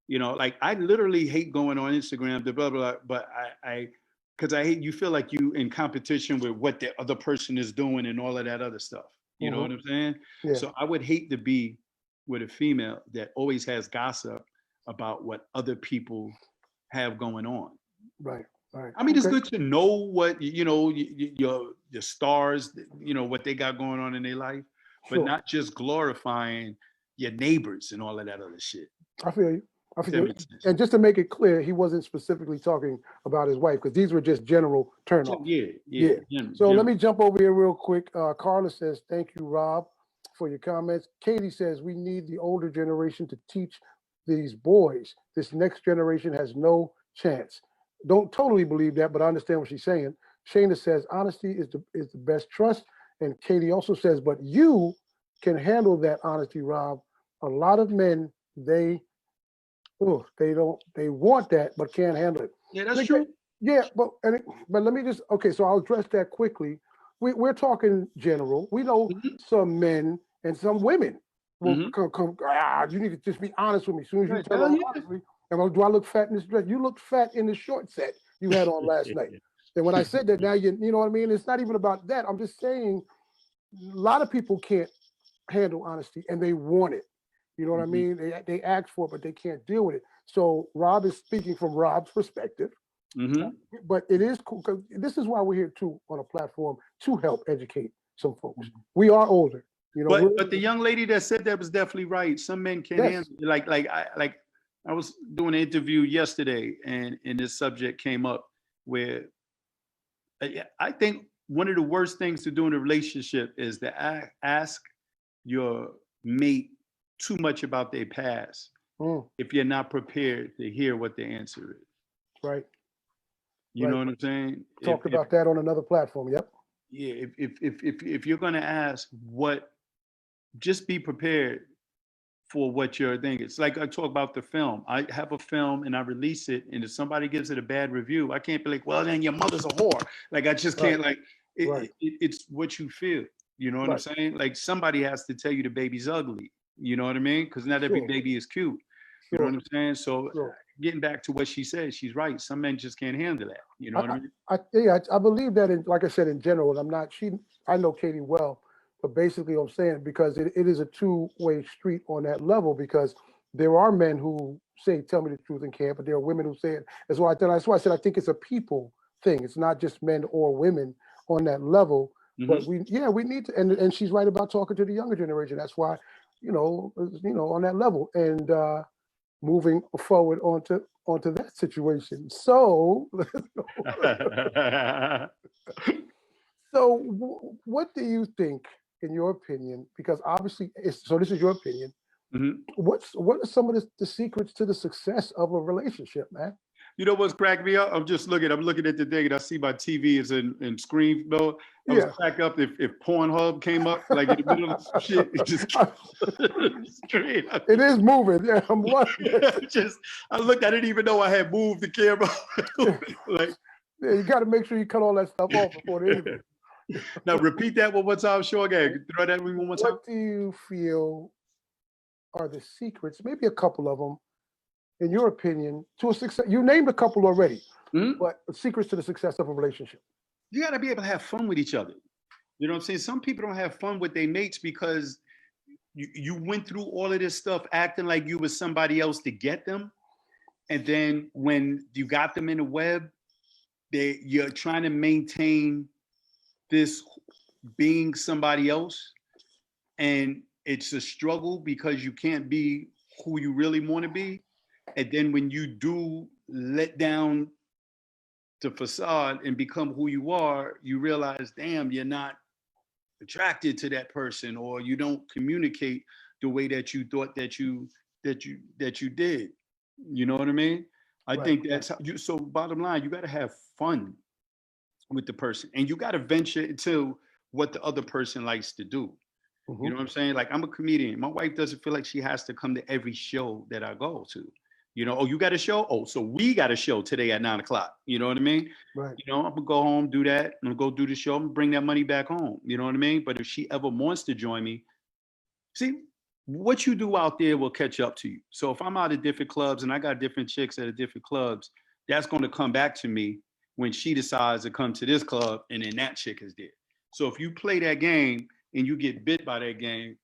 You know, like I literally hate going on Instagram, blah, blah, blah, but because I hate, you feel like you in competition with what the other person is doing and all of that other stuff. You know what I'm saying? Yeah. So I would hate to be with a female that always has gossip about what other people have going on. Right. Right. I mean, it's good to know what, you know, your stars, you know, what they got going on in their life, but not just glorifying your neighbors and all of that other shit. I feel you. I feel you. And just to make it clear, he wasn't specifically talking about his wife, because these were just general turn-offs. Yeah. So let me jump over here real quick. Carla says, thank you, Rob, for your comments. Katie says, we need the older generation to teach these boys. This next generation has no chance. Don't totally believe that, but I understand what she's saying. Shayna says, honesty is the best trust. And Katie also says, but you can handle that honesty, Rob. A lot of men, they want that, but can't handle it. Yeah, that's true. Yeah, but let me just, okay, so I'll address that quickly. We're talking general. We know some men and some women will come, you need to just be honest with me. As soon as you tell them honestly, and do I look fat in this dress? You looked fat in the short set you had on last night. And when I said that, now you know what I mean? It's not even about that. I'm just saying a lot of people can't handle honesty and they want it. You know what I mean? They ask for it, but they can't deal with it. So Rob is speaking from Rob's perspective. But it is cool, because this is why we're here too on a platform to help educate some folks. We are older, you know. But the young lady that said that was definitely right. Some men can't handle it. I was doing an interview yesterday, and this subject came up where I think one of the worst things to do in a relationship is to ask your mate too much about their past if you're not prepared to hear what the answer is. Right. You know what I'm saying? Talked about that on another platform. Yep. Yeah. If you're going to ask just be prepared for what you're thinking. It's like I talk about the film. I have a film and I release it, and if somebody gives it a bad review, I can't be like, well, then your mother's a whore. Like I just can't. It's what you feel. You know what I'm saying? Like somebody has to tell you the baby's ugly. You know what I mean? Because not every baby is cute. You know what I'm saying? So getting back to what she said, she's right. Some men just can't handle that. You know what I mean? I believe that, like I said, in general, and I know Katie well, but basically I'm saying because it is a two-way street on that level, because there are men who say, tell me the truth and can't, but there are women who say it. That's why I said I think it's a people thing. It's not just men or women on that level. But we need to, and she's right about talking to the younger generation. That's why, on that level, and moving forward onto that situation. So, what do you think, in your opinion? Because obviously, this is your opinion. What are some of the secrets to the success of a relationship, man? You know what's cracked me up? I'm looking at the thing and I see my TV is in screen mode. I was crack up if Pornhub came up like in the middle of some shit. It just straight. It is moving. Yeah, I'm watching. I looked. I didn't even know I had moved the camera. You got to make sure you cut all that stuff off before the interview. Now repeat that one more time, Shawn. Again, throw that one more time. What do you feel are the secrets? Maybe a couple of them, in your opinion, to a success. You named a couple already, but secrets to the success of a relationship. You got to be able to have fun with each other. You know what I'm saying? Some people don't have fun with their mates because you went through all of this stuff acting like you was somebody else to get them. And then when you got them in the web, you're trying to maintain this being somebody else. And it's a struggle because you can't be who you really want to be. And then when you do let down the facade and become who you are, you realize, damn, you're not attracted to that person, or you don't communicate the way that you thought that you did. You know what I mean? I Right. think that's how you, so bottom line, you got to have fun with the person, and you got to venture into what the other person likes to do. Mm-hmm. You know what I'm saying? Like, I'm a comedian. My wife doesn't feel like she has to come to every show that I go to. You know, oh, you got a show? Oh, so we got a show today at 9:00. You know what I mean? Right. You know, I'm gonna go home, do that. I'm gonna go do the show and bring that money back home. You know what I mean? But if she ever wants to join me, see, what you do out there will catch up to you. So if I'm out at different clubs and I got different chicks at different clubs, that's going to come back to me when she decides to come to this club and then that chick is there. So if you play that game and you get bit by that game,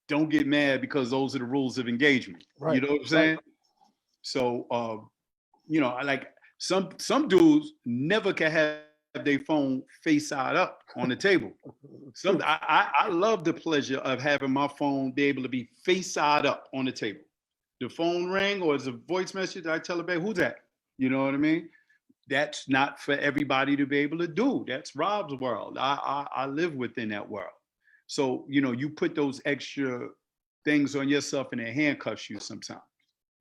don't get mad because those are the rules of engagement. Right. You know what I'm saying? Right. So, you know, I like some dudes never can have their phone face side up on the table. I love the pleasure of having my phone be able to be face side up on the table. The phone ring or it's a voice message, I tell her, babe, who's that? You know what I mean? That's not for everybody to be able to do. That's Rob's world. I live within that world. So, you know, you put those extra things on yourself and it handcuffs you sometimes.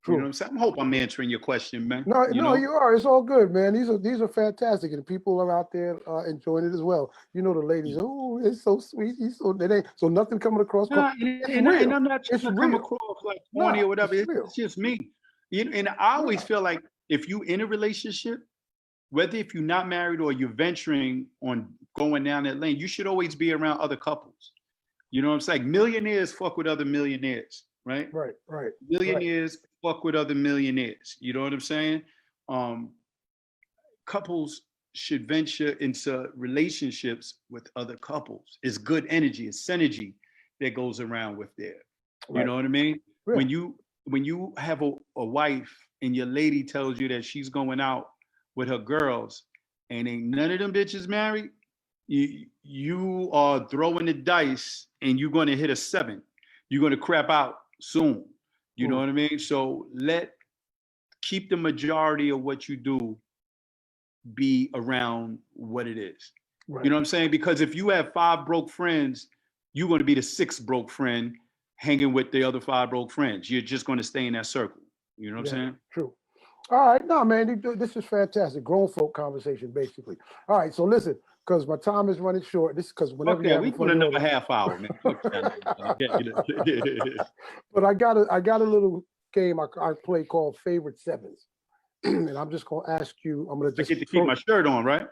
True. You know what I'm saying? I hope I'm answering your question, man. No, you no, you are. It's all good, man. These are fantastic, and people are out there enjoying it as well. You know, the ladies, oh, it's so sweet. He's so they ain't so nothing coming across. And I'm not trying to come across like corny or whatever. It's just me. You know, and I always feel like if you in a relationship, whether if you're not married or you're venturing on going down that lane, you should always be around other couples. You know what I'm saying? Millionaires fuck with other millionaires, right? Right. Millionaires fuck with other millionaires. You know what I'm saying? Couples should venture into relationships with other couples. It's good energy, it's synergy that goes around with there. You know what I mean? Yeah. When you have a wife and your lady tells you that she's going out with her girls and ain't none of them bitches married, you are throwing the dice and you're going to hit a 7. You're going to crap out soon. You know what I mean? So keep the majority of what you do be around what it is. Right. You know what I'm saying? Because if you have 5 broke friends, you're going to be the 6th broke friend hanging with the other 5 broke friends. You're just going to stay in that circle. You know what I'm saying? True. All right. No, man, this is fantastic. Grown folk conversation, basically. All right. So listen, because my time is running short. This is because whenever we put another half hour, man. But I got a little game I play called Favorite Sevens. And I'm just going to ask you, I'm going to just I get to keep my shirt on, right?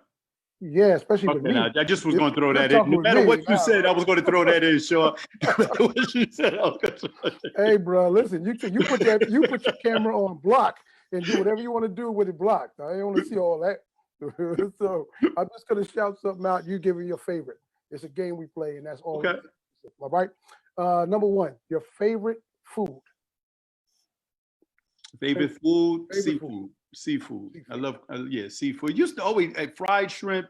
Yeah, especially with me. I just was going to throw that in. No matter what you said, I was going to throw that in, Shawn. No matter what you said, I was going to throw that in. Hey, bro, listen, you put your camera on block and do whatever you want to do with it blocked. I don't want to see all that. So I'm just going to shout something out. You give me your favorite. It's a game we play, and that's all. Okay. All right. Number 1, your favorite food. Favorite food? Seafood. Seafood. I love, seafood. Used to always fried shrimp,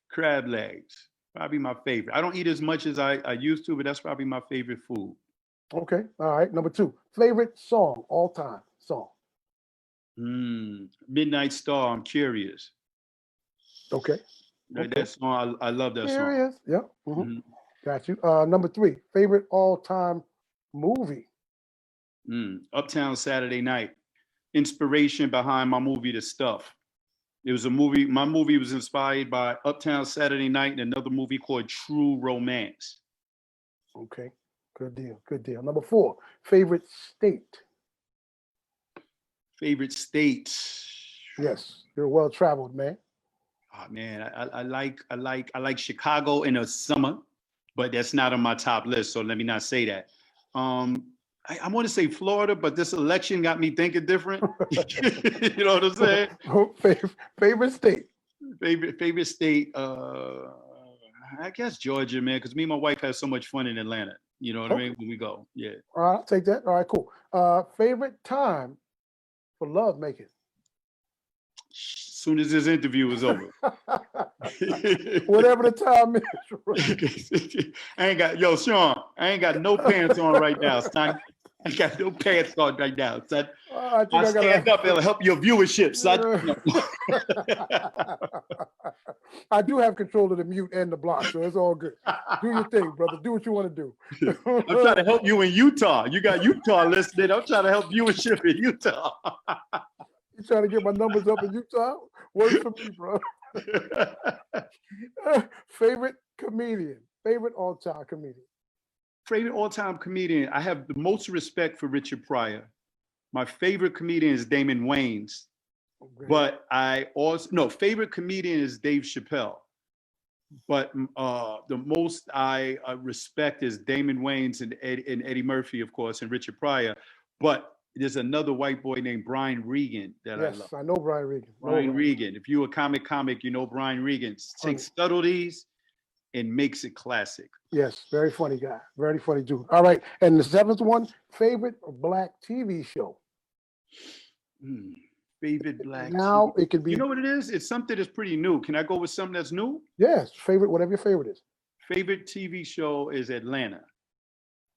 crab legs. Probably my favorite. I don't eat as much as I used to, but that's probably my favorite food. Okay. All right. Number 2, favorite song, all time song. Midnight Star, I'm Curious. Okay. That song, I love that Curious. song. Yep. Mm-hmm. Got you. Number 3, favorite all-time movie. Uptown Saturday Night. Inspiration behind my movie, The Stuff. It was a movie. My movie was inspired by Uptown Saturday Night and another movie called True Romance. Okay. Good deal. Number 4, favorite state. Favorite state. Yes, you're well-traveled, man. Oh man, I like Chicago in the summer, but that's not on my top list. So let me not say that. I want to say Florida, but this election got me thinking different. You know what I'm saying? Favorite state. Favorite state. I guess Georgia, man, because me and my wife have so much fun in Atlanta. You know what I mean? When we go, yeah. All right, I'll take that. All right, cool. Favorite time for love making? Soon as this interview is over. Whatever the time is. I ain't got, yo, Shawn, I ain't got no pants on right now, son. I ain't got no pants on right now, son. I think I'll stand up, it'll help your viewership, son. I do have control of the mute and the block, so it's all good. Do your thing, brother. Do what you want to do. I'm trying to help you in Utah. You got Utah listening. I'm trying to help viewership in Utah. You trying to get my numbers up in Utah? Works for me, bro. Favorite comedian? Favorite all-time comedian? Favorite all-time comedian? I have the most respect for Richard Pryor. My favorite comedian is Damon Wayans. Okay. But I also, no, favorite comedian is Dave Chappelle. But the most I respect is Damon Wayans and Eddie Murphy, of course, and Richard Pryor. But there's another white boy named Brian Regan that I love. Yes, I know Brian Regan. Brian Regan. If you're a comic, you know Brian Regan. Takes subtleties and makes it classic. Yes, very funny guy. Very funny dude. All right, and the seventh one, favorite Black TV show? Favorite Black now TV. It could be. You know what it is? It's something that's pretty new. Can I go with something that's new? Yes, favorite, whatever your favorite is. Favorite TV show is Atlanta.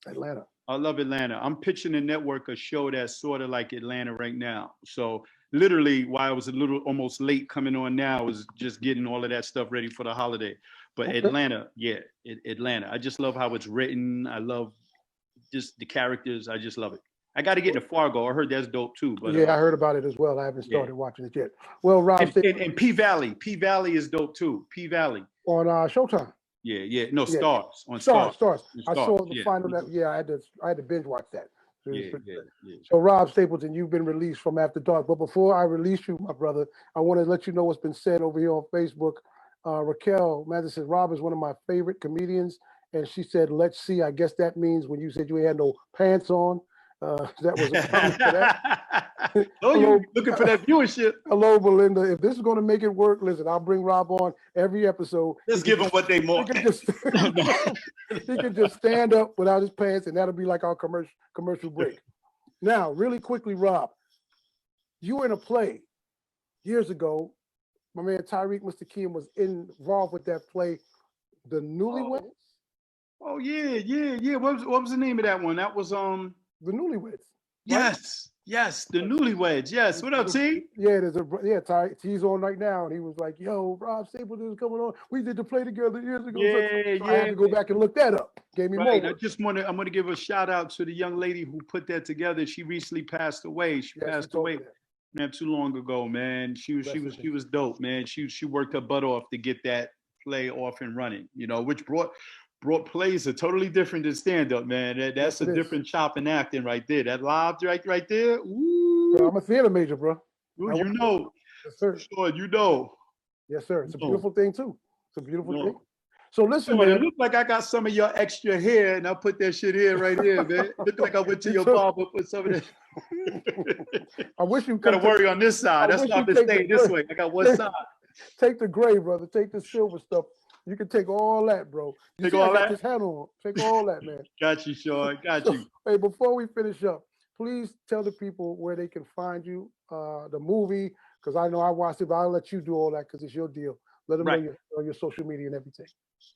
Atlanta. I love Atlanta. I'm pitching the network a show that's sort of like Atlanta right now. So literally, why I was a little almost late coming on now was just getting all of that stuff ready for the holiday. But okay. Atlanta, yeah, Atlanta. I just love how it's written. I love just the characters. I just love it. I got to get into Fargo. I heard that's dope too. But yeah, I heard about it as well. I haven't started watching it yet. Well, Rob, and P-Valley. P-Valley is dope too. P-Valley on Showtime. Yeah. No, Stars. On Stars. Stars. I saw the final. I had to binge watch that. So, yeah. So Rob Stapleton, you've been released from After Dark. But before I release you, my brother, I want to let you know what's been said over here on Facebook. Raquel Mathis says, Rob is one of my favorite comedians. And she said, let's see. I guess that means when you said you ain't had no pants on. That was a comment for that. Oh, you looking for that viewership. Hello, Belinda. If this is going to make it work, listen, I'll bring Rob on every episode. Just give him what they want. He can just stand up without his pants, and that'll be like our commercial break. Now, really quickly, Rob, you were in a play years ago. My man Tyreek Mr. Keem was involved with that play, The Newlyweds. Oh yeah. What was the name of that one? That was The Newlyweds. Right? Yes, The Newlyweds. Yes. What up, T? Yeah, T's on right now, and he was like, "Yo, Rob Stapleton is coming on. We did the play together years ago." So I had to go back and look that up. Gave me more. I'm gonna give a shout out to the young lady who put that together. She recently passed away. She passed away not too long ago, man. She was dope, man. She worked her butt off to get that play off and running. You know, which brought plays are totally different than stand-up, man. That's a different chop and acting right there. That live right there. Ooh. Bro, I'm a theater major, bro. Ooh, you know. Yes, sir. Sure, you know. Yes, sir. It's a beautiful thing, too. It's a beautiful thing. So listen, man. Man. It looks like I got some of your extra hair, and I put that shit here right here, man. Look like I went to your barber, put some of that. I wish you gotta worry on this side. That's why I've been staying this way. I got one side. Take the gray, brother. Take the silver stuff. You can take all that, bro. Take all that? This hat on. Take all that, man. Got you, Shawn. Got you. Hey, before we finish up, please tell the people where they can find you, the movie, because I know I watched it, but I'll let you do all that because it's your deal. Let them know your social media and everything.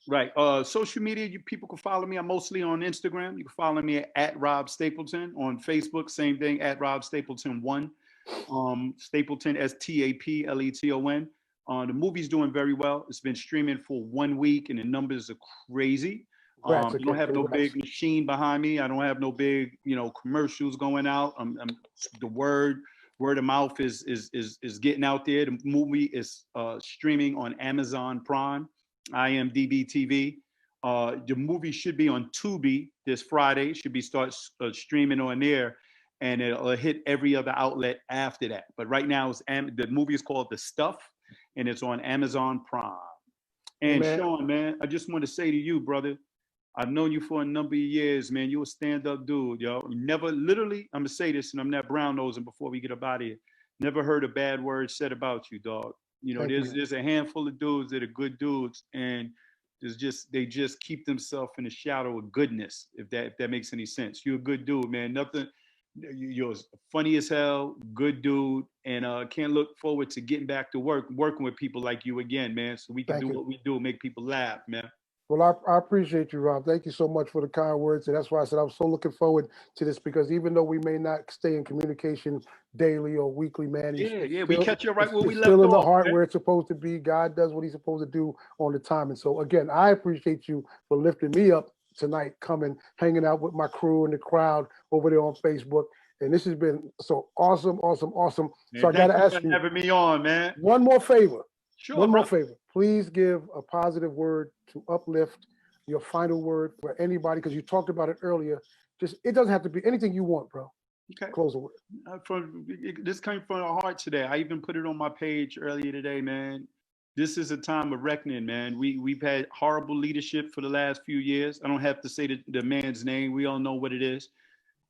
Right. Social media, people can follow me. I'm mostly on Instagram. You can follow me at Rob Stapleton. On Facebook, same thing, at Rob Stapleton 1. Stapleton, Stapleton. The movie's doing very well. It's been streaming for 1 week, and the numbers are crazy. I don't have no big machine behind me. I don't have no big, commercials going out. The word of mouth is getting out there. The movie is streaming on Amazon Prime, IMDb TV. The movie should be on Tubi this Friday. Should be start streaming on there, and it'll hit every other outlet after that. But right now, the movie is called The Stuff, and it's on Amazon Prime. And Shawn, man, I just want to say to you, brother, I've known you for a number of years, man. You're a stand-up dude, yo. Never, literally, I'm gonna say this, and I'm not brown-nosing before we get up out of here. Never heard a bad word said about you, dog. There's a handful of dudes that are good dudes, and They just keep themselves in the shadow of goodness. If that makes any sense. You're a good dude, man. Nothing. You're funny as hell, good dude, and can't look forward to getting back to working with people like you again, man. So we can Thank do you. what we do, make people laugh, man. Well, I appreciate you, Rob. Thank you so much for the kind words. And that's why I said I'm so looking forward to this, because even though we may not stay in communication daily or weekly, man, Yeah. We catch you right where we it's left still in the off, heart man. where it's supposed to be. God does what he's supposed to do on the time. And so, again, I appreciate you for lifting me up tonight, coming, hanging out with my crew and the crowd over there on Facebook. And this has been so awesome, awesome, awesome. Man, so I got to thank you ask for you having me on, man. one more favor. Sure, One bro. more favor. Please give a positive word to uplift, your final word for anybody, because you talked about it earlier. Just, it doesn't have to be anything you want, bro. Okay. Close the word. This came from the heart today. I even put it on my page earlier today, man. This is a time of reckoning, man. We've had horrible leadership for the last few years. I don't have to say the man's name. We all know what it is.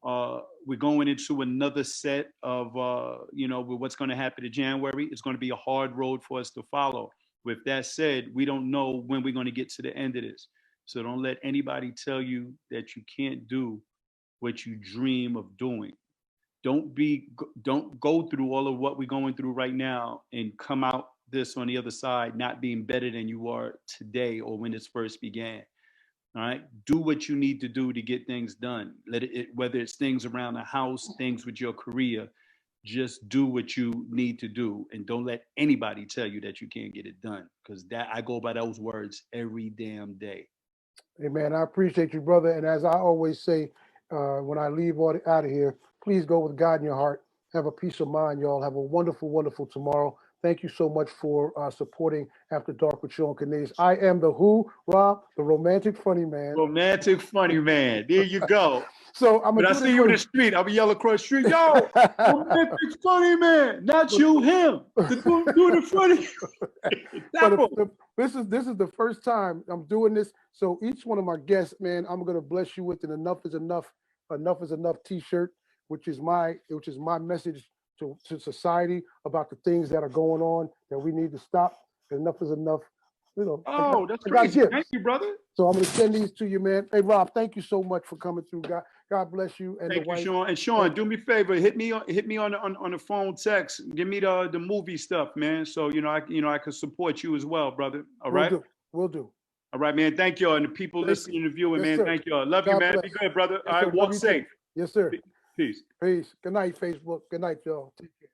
We're going into another set of, with what's going to happen in January. It's going to be a hard road for us to follow. With that said, we don't know when we're going to get to the end of this. So don't let anybody tell you that you can't do what you dream of doing. Don't go through all of what we're going through right now and come out this on the other side not being better than you are today or when this first began. All right, do what you need to do to get things done. Whether it's things around the house, things with your career, just do what you need to do, and don't let anybody tell you that you can't get it done. Because I go by those words every damn day. Hey, man, I appreciate you, brother. And as I always say, when I leave out of here, please go with God in your heart. Have a peace of mind, y'all. Have a wonderful, wonderful tomorrow. Thank you so much for supporting After Dark with Shawn Cornelius. I am the who, Rob, the romantic funny man. Romantic funny man. There you go. So I'm When gonna I see you in the street, I'll be yelling across the street, yo, romantic funny man, not you, him. Do the funny. But this is the first time I'm doing this. So each one of my guests, man, I'm gonna bless you with an enough is enough T-shirt, which is my message to society about the things that are going on that we need to stop. Enough is enough. You know. Oh, that's crazy. Thank you, brother. So I'm gonna send these to you, man. Hey, Rob, thank you so much for coming through. God bless you and thank the wife. You, Shawn. And Shawn, do me a favor. Hit me on the phone, text. Give me the movie stuff, man. So I can support you as well, brother. All right. We'll do. All right, man. Thank y'all. And the people listening and viewing, man. Sir. Thank y'all. Love you, man. Be good, brother. All right. Walk safe. Yes, sir. Peace. Peace. Good night, Facebook. Good night, y'all. Take care.